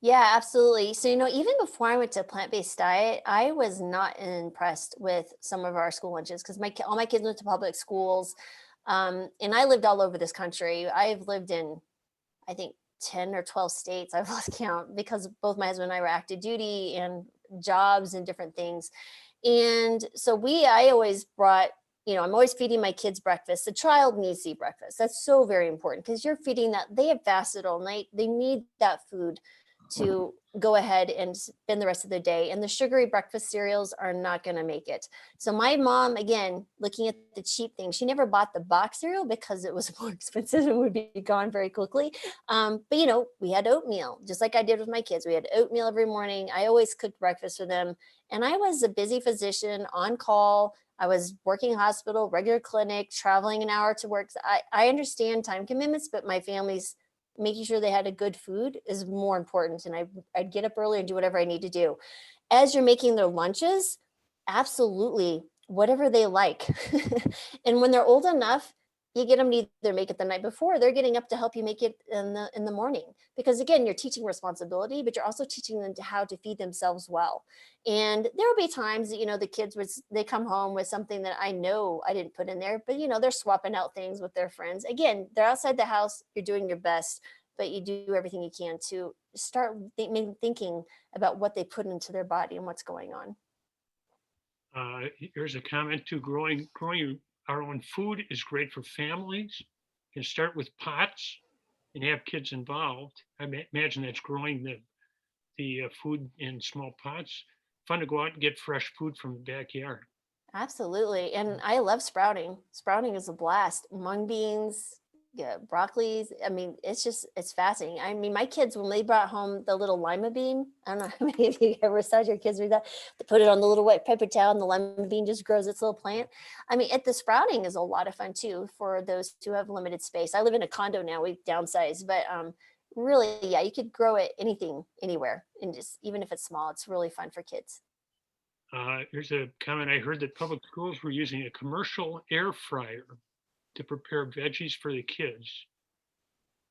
Yeah, absolutely. So, even before I went to a plant-based diet, I was not impressed with some of our school lunches because all my kids went to public schools. And I lived all over this country. I've lived in, I think, 10 or 12 states. I've lost count because both my husband and I were active duty and jobs and different things. And so I always brought, I'm always feeding my kids breakfast. The child needs to eat breakfast. That's so very important because you're feeding that. They have fasted all night. They need that food to go ahead and spend the rest of the day. And the sugary breakfast cereals are not going to make it. So my mom, again, looking at the cheap things, she never bought the box cereal because it was more expensive and would be gone very quickly. But we had oatmeal, just like I did with my kids. We had oatmeal every morning. I always cooked breakfast for them. And I was a busy physician on call. I was working hospital, regular clinic, traveling an hour to work. So I understand time commitments, but my family's making sure they had a good food is more important. And I'd get up early and do whatever I need to do. As you're making their lunches, absolutely, whatever they like. And when they're old enough, you get them to either make it the night before, they're getting up to help you make it in the morning. Because again, you're teaching responsibility, but you're also teaching them how to feed themselves well. And there will be times that, the kids they come home with something that I know I didn't put in there, but they're swapping out things with their friends. Again, they're outside the house, you're doing your best, but you do everything you can to start thinking about what they put into their body and what's going on.
Here's a comment too, growing our own food is great for families. You can start with pots and have kids involved. I imagine that's growing the food in small pots. Fun to go out and get fresh food from the backyard.
Absolutely. And I love sprouting. Sprouting is a blast. Mung beans, yeah, broccolis. I mean, it's fascinating. I mean, my kids, when they brought home the little lima bean, I don't know how many of you ever saw your kids do that. They put it on the little wet paper towel and the lima bean just grows its little plant. I mean, the sprouting is a lot of fun too for those who have limited space. I live in a condo now, we've downsized, but really, yeah, you could grow it anywhere. And just, even if it's small, it's really fun for kids.
Here's a comment. I heard that public schools were using a commercial air fryer to prepare veggies for the kids.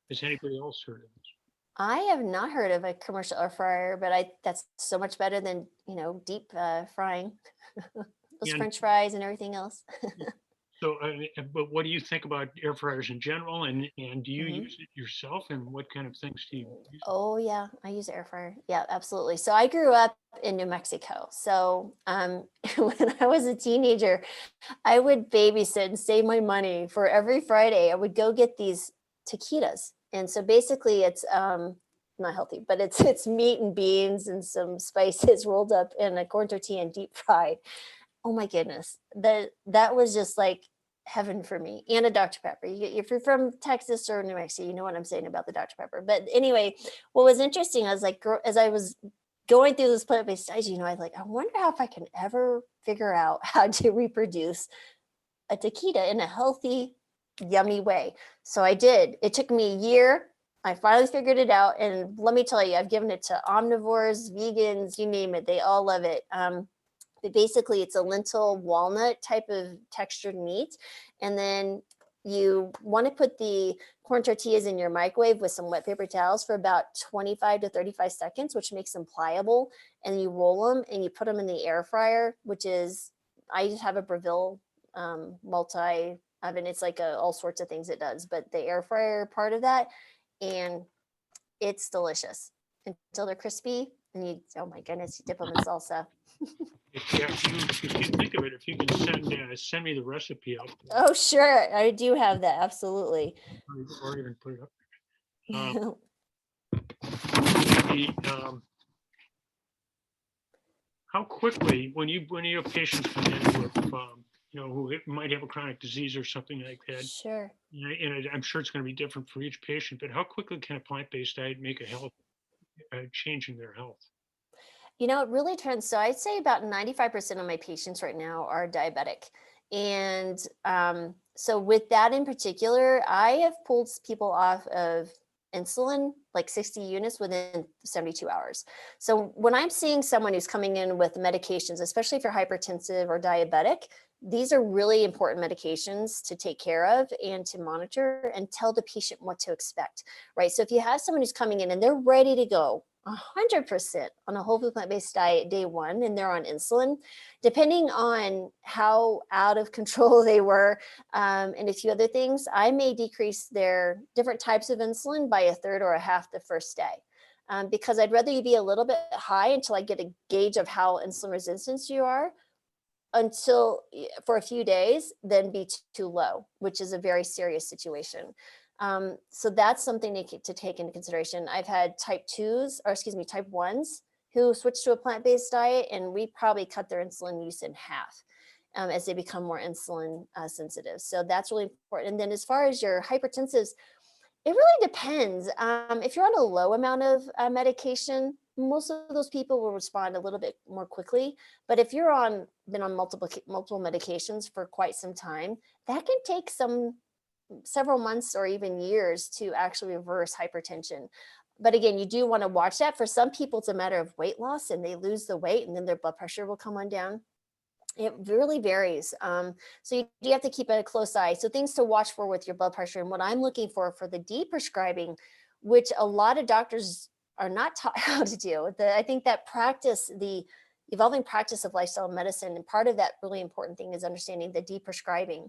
Has anybody else heard of this?
I have not heard of a commercial air fryer, but that's so much better than, deep frying those
And
French fries and everything else.
so, but what do you think about air fryers in general? And do you
Mhm.
use it yourself? And what kind of things do you use?
Oh yeah, I use air fryer. Yeah, absolutely. So I grew up in New Mexico. So when I was a teenager, I would babysit and save my money for every Friday. I would go get these taquitos. And so basically it's not healthy, but it's meat and beans and some spices rolled up in a corn tortilla and deep fried. Oh my goodness. That was just like heaven for me. And a Dr. Pepper. If you're from Texas or New Mexico, you know what I'm saying about the Dr. Pepper. But anyway, what was interesting, I was like, as I was going through this plant-based diet, I was like, I wonder if I can ever figure out how to reproduce a taquita in a healthy, yummy way. So I did. It took me a year. I finally figured it out. And let me tell you, I've given it to omnivores, vegans, you name it. They all love it. But basically, it's a lentil walnut type of textured meat. And then you want to put the corn tortillas in your microwave with some wet paper towels for about 25 to 35 seconds, which makes them pliable. And you roll them and you put them in the air fryer, which is, I just have a Breville multi oven. It's like all sorts of things it does, but the air fryer part of that, and it's delicious until they're crispy. And oh my goodness, you dip them in salsa.
If you think of it, if you can send me the recipe out,
Oh, sure. I do have that. Absolutely.
or even put it up. How quickly, when you have patients come in with, who might have a chronic disease or something like that,
Sure.
and I'm sure it's going to be different for each patient, but how quickly can a plant-based diet make a change in their health?
It really turns. So I'd say about 95% of my patients right now are diabetic. And so with that in particular, I have pulled people off of insulin, like 60 units within 72 hours. So when I'm seeing someone who's coming in with medications, especially if you're hypertensive or diabetic, these are really important medications to take care of and to monitor and tell the patient what to expect, right? So if you have someone who's coming in and they're ready to go, 100% on a whole food plant-based diet day one and they're on insulin, depending on how out of control they were and a few other things, I may decrease their different types of insulin by a third or a half the first day. Because I'd rather you be a little bit high until I get a gauge of how insulin resistant you are until for a few days, then be too low, which is a very serious situation. So that's something to take into consideration. I've had type 1s who switched to a plant-based diet, and we probably cut their insulin use in half as they become more insulin sensitive. So that's really important. And then as far as your hypertensives, it really depends. If you're on a low amount of medication, most of those people will respond a little bit more quickly. But if you're been on multiple medications for quite some time, that can take several months or even years to actually reverse hypertension. But again, you do want to watch that. For some people, it's a matter of weight loss and they lose the weight and then their blood pressure will come on down. It really varies. So you do have to keep a close eye. So things to watch for with your blood pressure and what I'm looking for the de-prescribing, which a lot of doctors are not taught how to do. I think that the evolving practice of lifestyle medicine, and part of that really important thing is understanding the de-prescribing.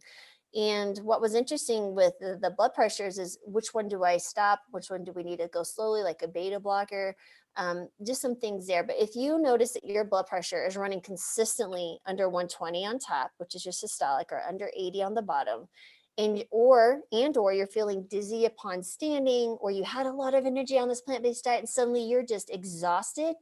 And what was interesting with the blood pressures is which one do I stop? Which one do we need to go slowly, like a beta blocker? Just some things there. But if you notice that your blood pressure is running consistently under 120 on top, which is your systolic, or under 80 on the bottom, or you're feeling dizzy upon standing, or you had a lot of energy on this plant-based diet and suddenly you're just exhausted,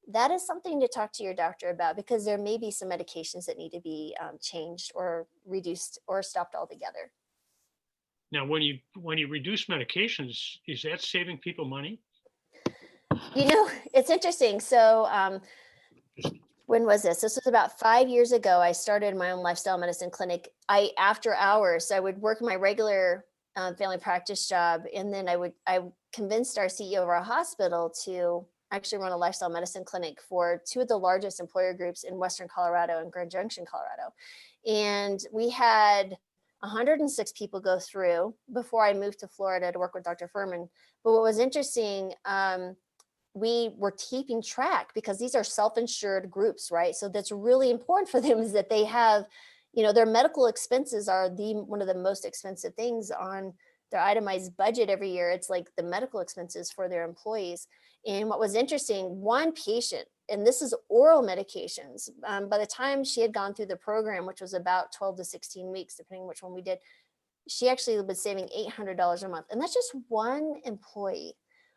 that is something to talk to your doctor about, because there may be some medications that need to be changed or reduced or stopped altogether.
Now, when you reduce medications, is that saving people money?
It's interesting. So when was this? This was about 5 years ago. I started my own lifestyle medicine clinic. After hours, I would work my regular family practice job, and then I convinced our CEO of our hospital to actually run a lifestyle medicine clinic for two of the largest employer groups in Western Colorado and Grand Junction, Colorado. And we had 106 people go through before I moved to Florida to work with Dr. Furman. But what was interesting, we were keeping track, because these are self-insured groups, right? So that's really important for them, is that they have, their medical expenses are one of the most expensive things on their itemized budget every year. It's like the medical expenses for their employees. And what was interesting, one patient, and this is oral medications, by the time she had gone through the program, which was about 12 to 16 weeks, depending which one we did, she actually was saving $800 a month. And that's just one employee.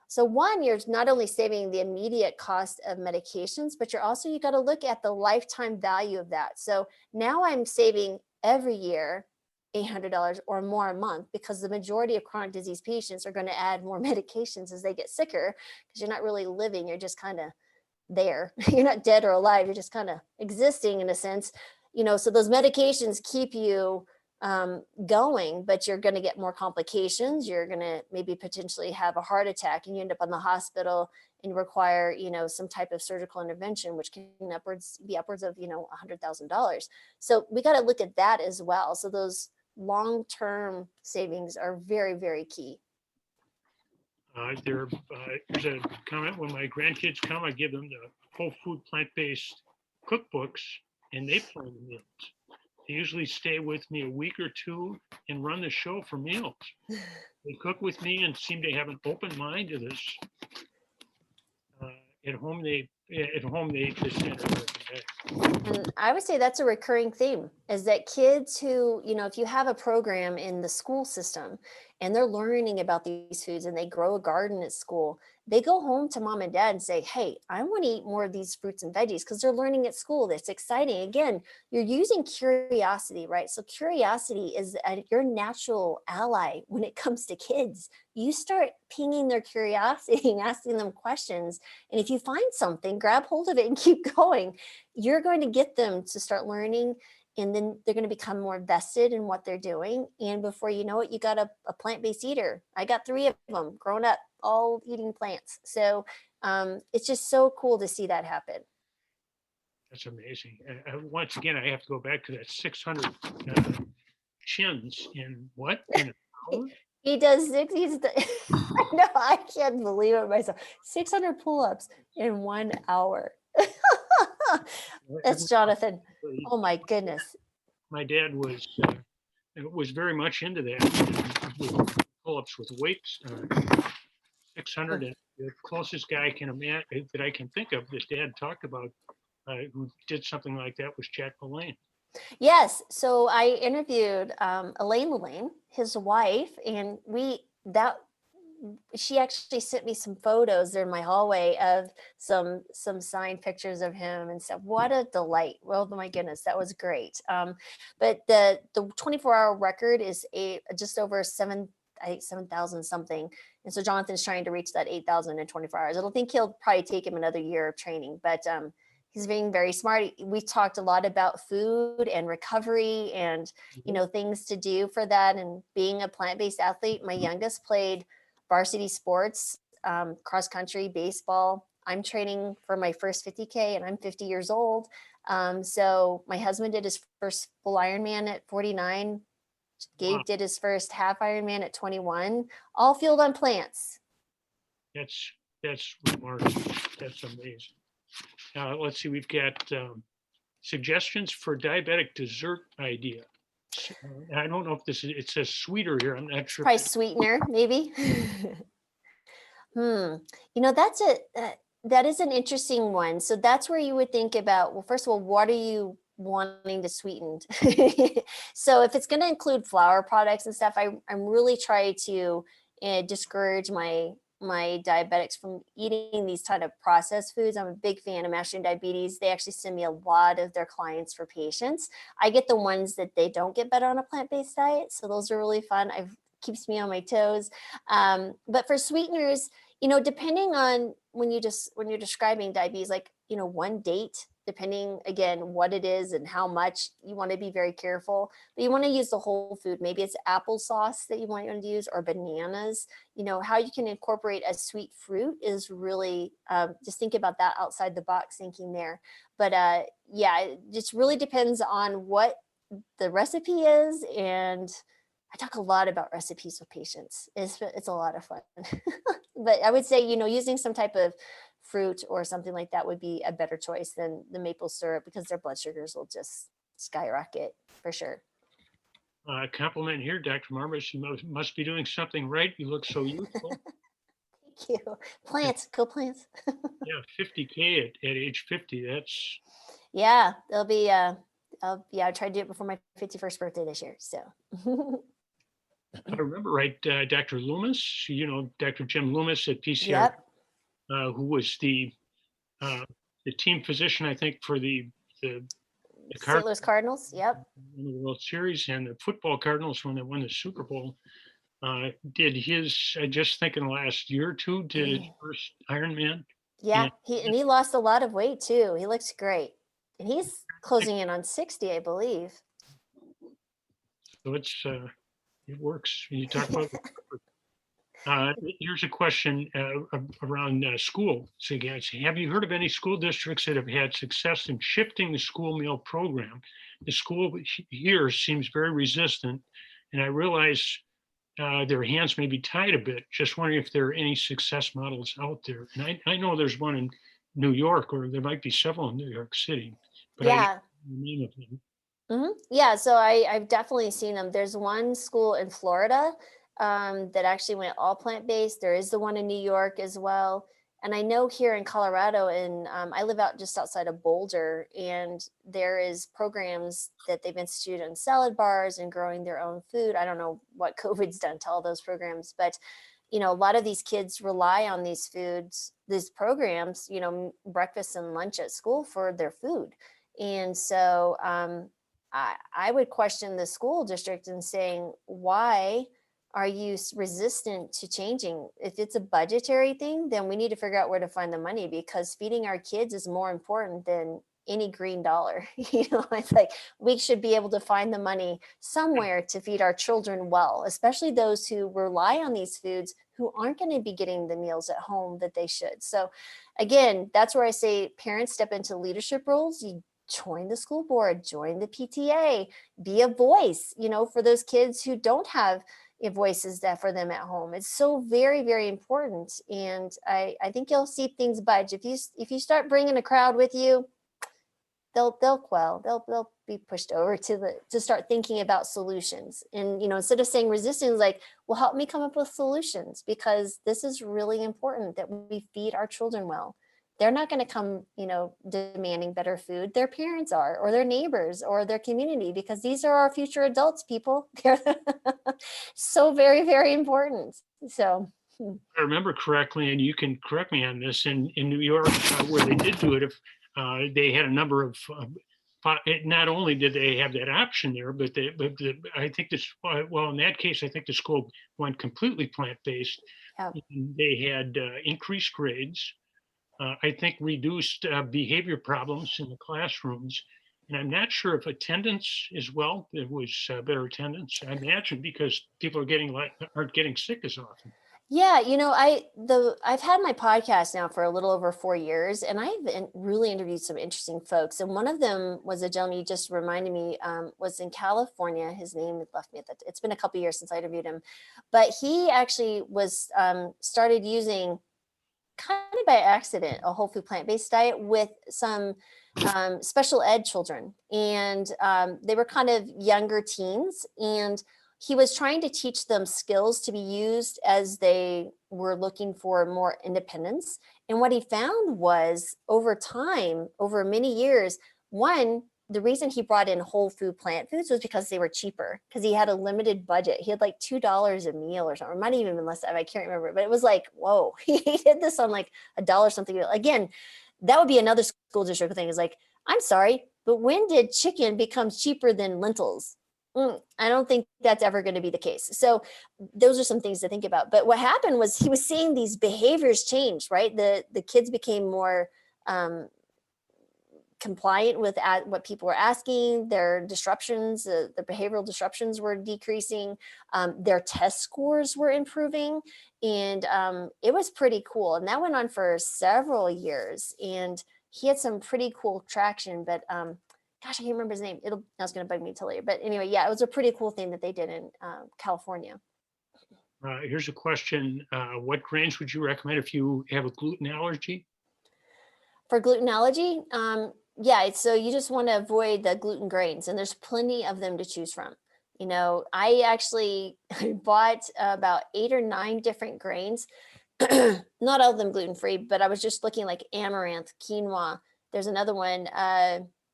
So you're not only saving the immediate cost of medications, but you got to look at the lifetime value of that. So now I'm saving every year $800 or more a month, because the majority of chronic disease patients are going to add more medications as they get sicker, because you're not really living, you're just kind of there. You're not dead or alive, you're just kind of existing in a sense. So those medications keep you going, but you're going to get more complications. You're going to maybe potentially have a heart attack, and you end up in the hospital and require, some type of surgical intervention, which can be upwards of, $100,000. So we got to look at that as well. So those long-term savings are very, very key.
There's a comment: when my grandkids come, I give them the whole food plant-based cookbooks, and they plan the meals. They usually stay with me a week or two and run the show for meals. They cook with me and seem to have an open mind to this. At home they eat this dinner every day.
And I would say that's a recurring theme, is that kids who, if you have a program in the school system and they're learning about these foods and they grow a garden at school, they go home to mom and dad and say, hey, I want to eat more of these fruits and veggies, because they're learning at school. That's exciting. Again, you're using curiosity, right? So curiosity is your natural ally when it comes to kids. You start pinging their curiosity and asking them questions. And if you find something, grab hold of it and keep going. You're going to get them to start learning, and then they're going to become more vested in what they're doing. And before you know it, you got a plant-based eater. I got 3 of them growing up, all eating plants. So it's just so cool to see that happen.
That's amazing. Once again, I have to go back to that 600 chins in what? In an hour?
He does no, I can't believe it myself. 600 pull-ups in 1 hour. That's Jonathan. Oh my goodness.
My dad was very much into that, with pull-ups with weights, 600. And the closest guy I can imagine that I can think of that Dad talked about who did something like that was Jack LaLanne.
Yes. So I interviewed Elaine, his wife, and she actually sent me some photos in my hallway of some signed pictures of him and stuff. What a delight. Well, my goodness, that was great. But the 24-hour record is just over 7,000 something. And so Jonathan's trying to reach that 8,000 in 24 hours. I don't think he'll probably take him another year of training, but he's being very smart. We talked a lot about food and recovery and, things to do for that. And being a plant-based athlete, my youngest played varsity sports, cross country, baseball. I'm training for my first 50K and I'm 50 years old. So my husband did his first full Ironman at 49. Gabe did his first half Ironman at 21, all fueled on plants.
That's remarkable. That's amazing. Let's see, we've got suggestions for diabetic dessert idea. I don't know if it says sweeter here. I'm not sure.
Probably sweetener, maybe. That is an interesting one. So that's where you would think about, well, first of all, what are you wanting to sweeten? So if it's going to include flour products and stuff, I'm really trying to discourage my diabetics from eating these kind of processed foods. I'm a big fan of Mastering Diabetes. They actually send me a lot of their clients for patients. I get the ones that they don't get better on a plant-based diet. So those are really fun. It keeps me on my toes. But for sweeteners, depending on when you're describing diabetes, like, one date, depending again, what it is and how much, you want to be very careful, but you want to use the whole food. Maybe it's applesauce that you want to use or bananas. How you can incorporate a sweet fruit is really, just think about that outside the box thinking there. But it just really depends on what the recipe is. And I talk a lot about recipes with patients. It's a lot of fun. But I would say, using some type of fruit or something like that would be a better choice than the maple syrup, because their blood sugars will just skyrocket for sure.
Compliment here, Dr. Marbas. You must be doing something right. You look so youthful.
Thank you. Plants, go plants.
Yeah, 50K at age 50. That's.
Yeah, there'll be. I tried to do it before my 51st birthday this year. So.
I remember right, Dr. Loomis. Dr. Jim Loomis at PCR.
Yep.
Who was the team physician, I think, for the
St. Louis Cardinals. Yep.
In the World Series, and the football Cardinals when they won the Super Bowl. Did his, I just think in the last year or two, did his first Ironman.
Yeah, he lost a lot of weight too. He looks great, and he's closing in on 60, I believe.
So it works. When you talk about. Here's a question around school. So again, have you heard of any school districts that have had success in shifting the school meal program? The school here seems very resistant, and I realize their hands may be tied a bit. Just wondering if there are any success models out there. And I know there's one in New York, or there might be several in New York City. But I don't know the name of them.
Mm-hmm. Yeah, so I've definitely seen them. There's one school in Florida that actually went all plant-based. There is the one in New York as well. And I know here in Colorado, and I live out just outside of Boulder, and there is programs that they've instituted on salad bars and growing their own food. I don't know what COVID's done to all those programs, but a lot of these kids rely on these foods, these programs, breakfast and lunch at school for their food. And so I would question the school district and saying, why are you resistant to changing? If it's a budgetary thing, then we need to figure out where to find the money, because feeding our kids is more important than any green dollar. It's like we should be able to find the money somewhere to feed our children well, especially those who rely on these foods who aren't going to be getting the meals at home that they should. So again, that's where I say parents step into leadership roles. You join the school board, join the PTA, be a voice, for those kids who don't have voices that for them at home. It's so very, very important. And I think you'll see things budge. If you start bringing a crowd with you, they'll be pushed over to start thinking about solutions. And, instead of saying resistance, like, well, help me come up with solutions, because this is really important that we feed our children well. They're not going to come, demanding better food. Their parents are, or their neighbors, or their community, because these are our future adults, people. They're so very, very important. So
If I remember correctly, and you can correct me on this, in New York, where they did do it, if they had a number of, not only did they have that option there, but I think this, well, in that case, I think the school went completely plant-based.
Yeah.
They had increased grades. I think reduced behavior problems in the classrooms. And I'm not sure if attendance as well, there was better attendance, I imagine, because people aren't getting sick as often.
Yeah, I've had my podcast now for a little over 4 years, and I've really interviewed some interesting folks. And one of them was a gentleman you just reminded me, was in California. His name left me it's been a couple years since I interviewed him, but he actually was started using, kind of by accident, a whole food plant-based diet with some special ed children. And they were kind of younger teens, and he was trying to teach them skills to be used as they were looking for more independence. And what he found was, over time, over many years, one, the reason he brought in whole food plant foods was because they were cheaper, because he had a limited budget. He had like $2 a meal or something. It might even been less. I can't remember, but it was like, whoa, he did this on like $1 something. Again, that would be another school district thing, is like, I'm sorry, but when did chicken become cheaper than lentils? I don't think that's ever going to be the case. So those are some things to think about. But what happened was, he was seeing these behaviors change, right? The kids became more compliant with what people were asking. Their disruptions, the behavioral disruptions were decreasing. Their test scores were improving. And it was pretty cool. And that went on for several years. And he had some pretty cool traction, but gosh, I can't remember his name. Now it's going to bug me till later. But anyway, yeah, it was a pretty cool thing that they did in California.
Here's a question. What grains would you recommend if you have a gluten allergy?
For Glutenology, yeah, so you just want to avoid the gluten grains, and there's plenty of them to choose from. I actually bought about 8 or 9 different grains, not all of them gluten-free, but I was just looking, like amaranth, quinoa. There's another one,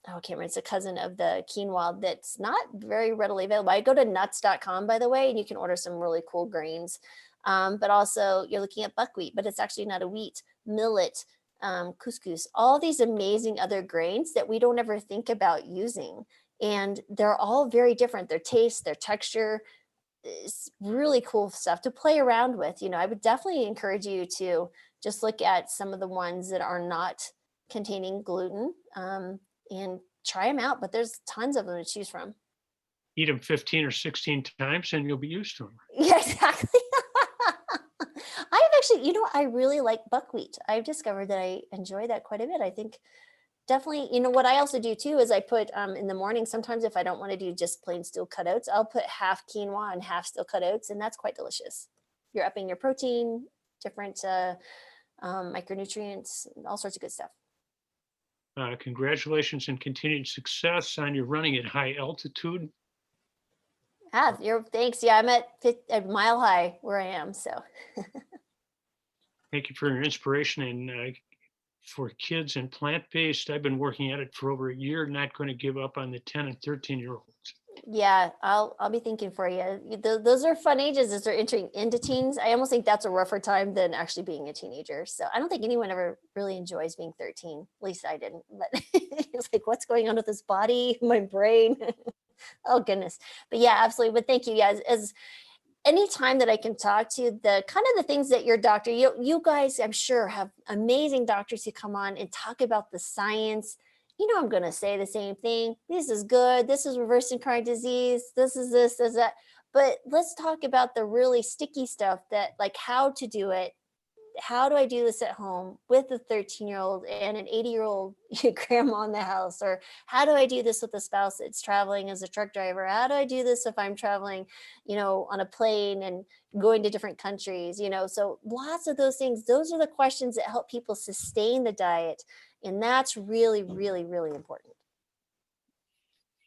I can't remember, it's a cousin of the quinoa that's not very readily available. I go to nuts.com, by the way, and you can order some really cool grains. But also you're looking at buckwheat, but it's actually not a wheat, millet, couscous, all these amazing other grains that we don't ever think about using. And they're all very different. Their taste, their texture, is really cool stuff to play around with. I would definitely encourage you to just look at some of the ones that are not containing gluten, and try them out. But there's tons of them to choose from.
Eat them 15 or 16 times and you'll be used to them.
Yeah, exactly. I've actually, I really like buckwheat. I've discovered that I enjoy that quite a bit. I think definitely, what I also do too is I put in the morning, sometimes if I don't want to do just plain steel cut oats, I'll put half quinoa and half steel cut oats, and that's quite delicious. You're upping your protein, different micronutrients, all sorts of good stuff.
Congratulations and continued success on your running at high altitude.
Thanks. Yeah, I'm at Mile High where I am. So
Thank you for your inspiration. And for kids and plant-based, I've been working at it for over a year, not going to give up on the 10 and 13-year-olds.
Yeah, I'll be thinking for you. Those are fun ages as they're entering into teens. I almost think that's a rougher time than actually being a teenager. So I don't think anyone ever really enjoys being 13. At least I didn't. But it's like, what's going on with this body, my brain? Oh goodness. But yeah, absolutely. But thank you guys. As any time that I can talk to the kind of the things that your doctor, you guys, I'm sure, have amazing doctors who come on and talk about the science. I'm going to say the same thing. This is good. This is reversing chronic disease. This is that. But let's talk about the really sticky stuff, that like how to do it how do I do this at home with a 13-year-old and an 80-year-old grandma in the house? Or how do I do this with a spouse that's traveling as a truck driver? How do I do this if I'm traveling, on a plane and going to different countries, So lots of those things, those are the questions that help people sustain the diet. And that's really, really, really important.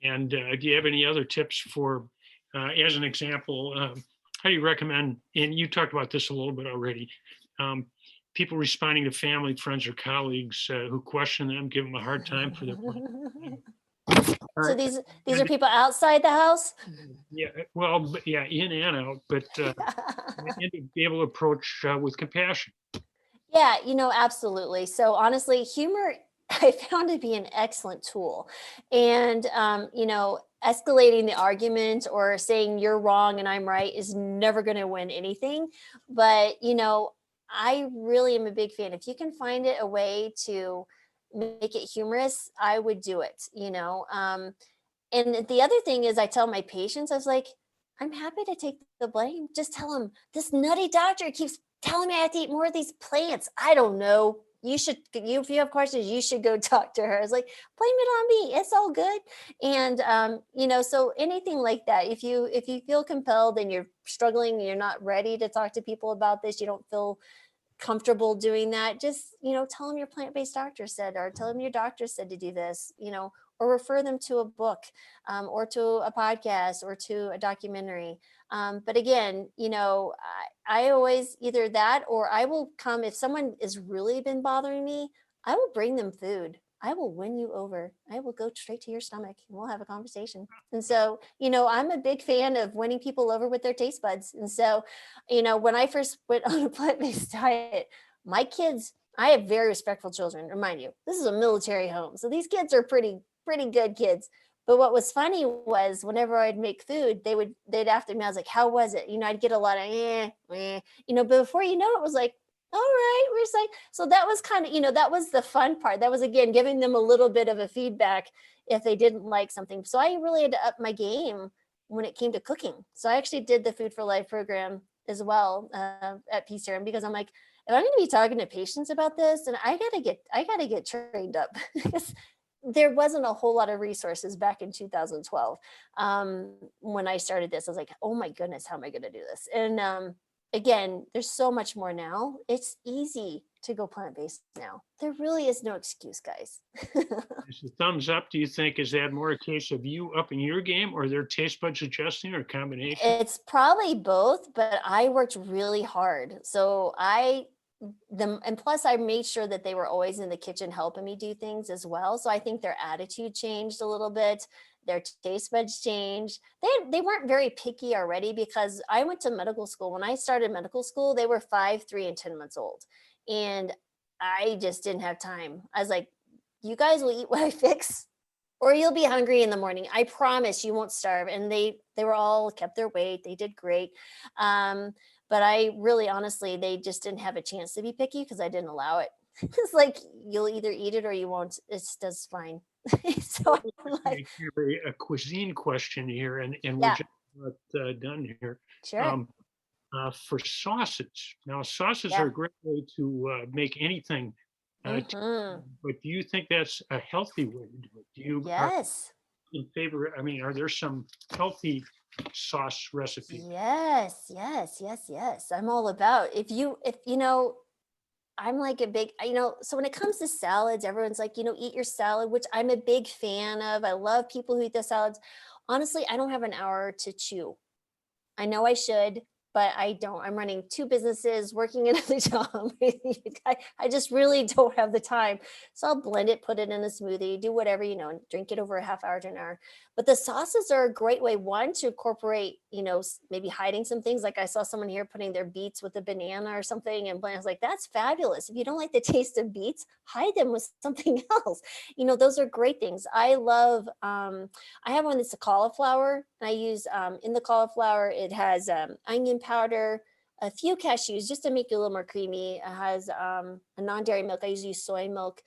And do you have any other tips for, as an example, how do you recommend, and you talked about this a little bit already, people responding to family, friends, or colleagues who question them, give them a hard time for their
So these are people outside the house?
Yeah, well, yeah, in and out, but and to be able to approach with compassion.
Yeah, absolutely. So honestly, humor I found to be an excellent tool. And, escalating the argument or saying you're wrong and I'm right is never going to win anything. But, I really am a big fan. If you can find it a way to make it humorous, I would do it. And the other thing is I tell my patients, I was like, I'm happy to take the blame. Just tell them this nutty doctor keeps telling me I have to eat more of these plants. I don't know. If you have questions, you should go talk to her. I was like, blame it on me. It's all good. And, so anything like that, if you feel compelled and you're struggling, you're not ready to talk to people about this, you don't feel comfortable doing that, just tell them your plant-based doctor said, or tell them your doctor said to do this, or refer them to a book, or to a podcast or to a documentary. But again, I always either that, or I will come if someone has really been bothering me, I will bring them food. I will win you over. I will go straight to your stomach and we'll have a conversation. And so, I'm a big fan of winning people over with their taste buds. And so, when I first went on a plant-based diet, my kids, I have very respectful children. Remind you, this is a military home. So these kids are pretty good kids. But what was funny was whenever I'd make food, they'd after me, I was like, how was it? I'd get a lot of, but before it was like, all right, we're just like, so that was kind of, that was the fun part. That was, again, giving them a little bit of a feedback if they didn't like something. So I really had to up my game when it came to cooking. So I actually did the Food for Life program as well at PCRM, because I'm like, if I'm going to be talking to patients about this, and I gotta get trained up. Because there wasn't a whole lot of resources back in 2012 when I started this. I was like, oh my goodness, how am I going to do this? And again, there's so much more now. It's easy to go plant-based now. There really is no excuse, guys.
Is the thumbs up, do you think, is that more a case of you upping your game, or their taste buds adjusting, or a combination?
It's probably both, but I worked really hard. So and plus I made sure that they were always in the kitchen helping me do things as well. So I think their attitude changed a little bit. Their taste buds changed. They weren't very picky already, because I went to medical school. When I started medical school, they were 5, 3, and 10 months old. And I just didn't have time. I was like, you guys will eat what I fix, or you'll be hungry in the morning. I promise you won't starve. And they were all kept their weight. They did great. But I really, honestly, they just didn't have a chance to be picky because I didn't allow it. It's like, you'll either eat it or you won't. It's just fine. So I'm like,
a cuisine question here, and we're
Yeah.
just about done here.
sure.
For sauces. Now, sauces
Yeah.
are a great way to make anything.
Mhm.
But do you think that's a healthy way to do it? Do you are
Yes.
in favor? I mean, are there some healthy sauce recipes?
Yes. Yes. Yes. Yes. I'm all about I'm like a big, so when it comes to salads, everyone's like, eat your salad, which I'm a big fan of. I love people who eat the salads. Honestly, I don't have an hour to chew. I know I should, but I don't. I'm running 2 businesses, working another job. I just really don't have the time. So I'll blend it, put it in a smoothie, do whatever, and drink it over a half hour to an hour. But the sauces are a great way, one, to incorporate, maybe hiding some things. Like I saw someone here putting their beets with a banana or something. And I was like, that's fabulous. If you don't like the taste of beets, hide them with something else. Those are great things. I love, I have one that's a cauliflower. And I use in the cauliflower, it has onion powder, a few cashews just to make it a little more creamy. It has a non-dairy milk. I usually use soy milk,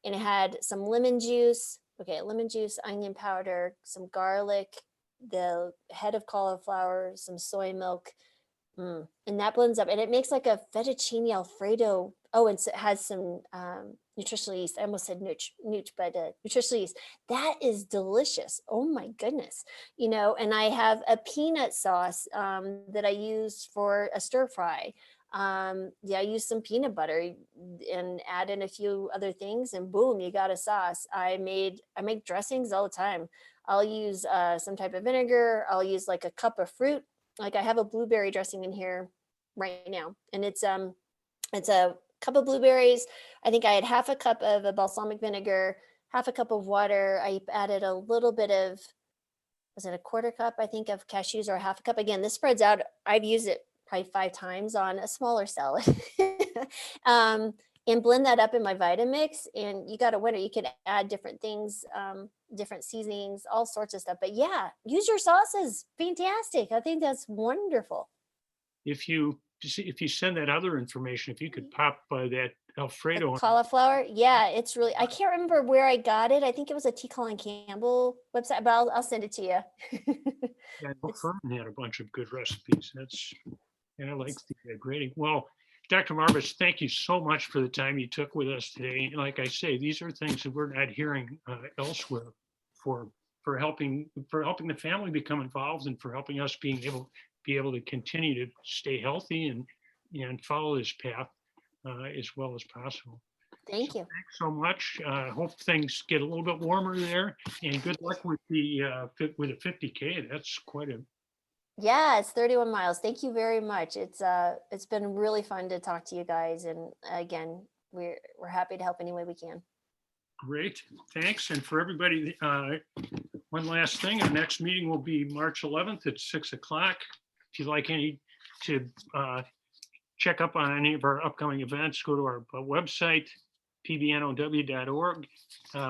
and it had some lemon juice. Okay, lemon juice, onion powder, some garlic, the head of cauliflower, some soy milk, And that blends up and it makes like a fettuccine Alfredo. Oh, and it has some nutritional yeast. I almost said but nutritional yeast. That is delicious. Oh my goodness. You know, and I have a peanut sauce that I use for a stir fry. Yeah, I use some peanut butter and add in a few other things and boom, you got a sauce. I make dressings all the time. I'll use some type of vinegar. I'll use like a cup of fruit. Like I have a blueberry dressing in here right now, and it's a cup of blueberries. I think I had half a cup of a balsamic vinegar, half a cup of water. I added a little bit of, was it a quarter cup, I think, of cashews, or a half a cup. Again, this spreads out. I've used it probably 5 times on a smaller salad. And blend that up in my Vitamix, and you got a winner. You can add different things, different seasonings, all sorts of stuff. But yeah, use your sauces. Fantastic. I think that's wonderful.
If you send that other information, if you could pop that Alfredo.
Cauliflower. Yeah, it's really, I can't remember where I got it. I think it was a T. Colin Campbell website, but I'll send it to you.
Yeah, Fern had a bunch of good recipes. I like the grading. Well, Dr. Marbas, thank you so much for the time you took with us today. And like I say, these are things that we're not hearing elsewhere for helping the family become involved and for helping us be able to continue to stay healthy and follow this path as well as possible.
Thank you.
Thanks so much. Hope things get a little bit warmer there, and good luck with the with a 50K. That's quite a.
Yeah, it's 31 miles. Thank you very much. It's been really fun to talk to you guys, and again, we're happy to help any way we can.
Great, thanks. And for everybody, one last thing, our next meeting will be March 11th at 6 o'clock. If you'd like to check up on any of our upcoming events, go to our website, pbnow.org,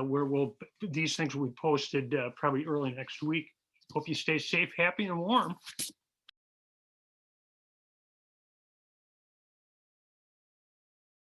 where these things will be posted probably early next week. Hope you stay safe, happy, and warm.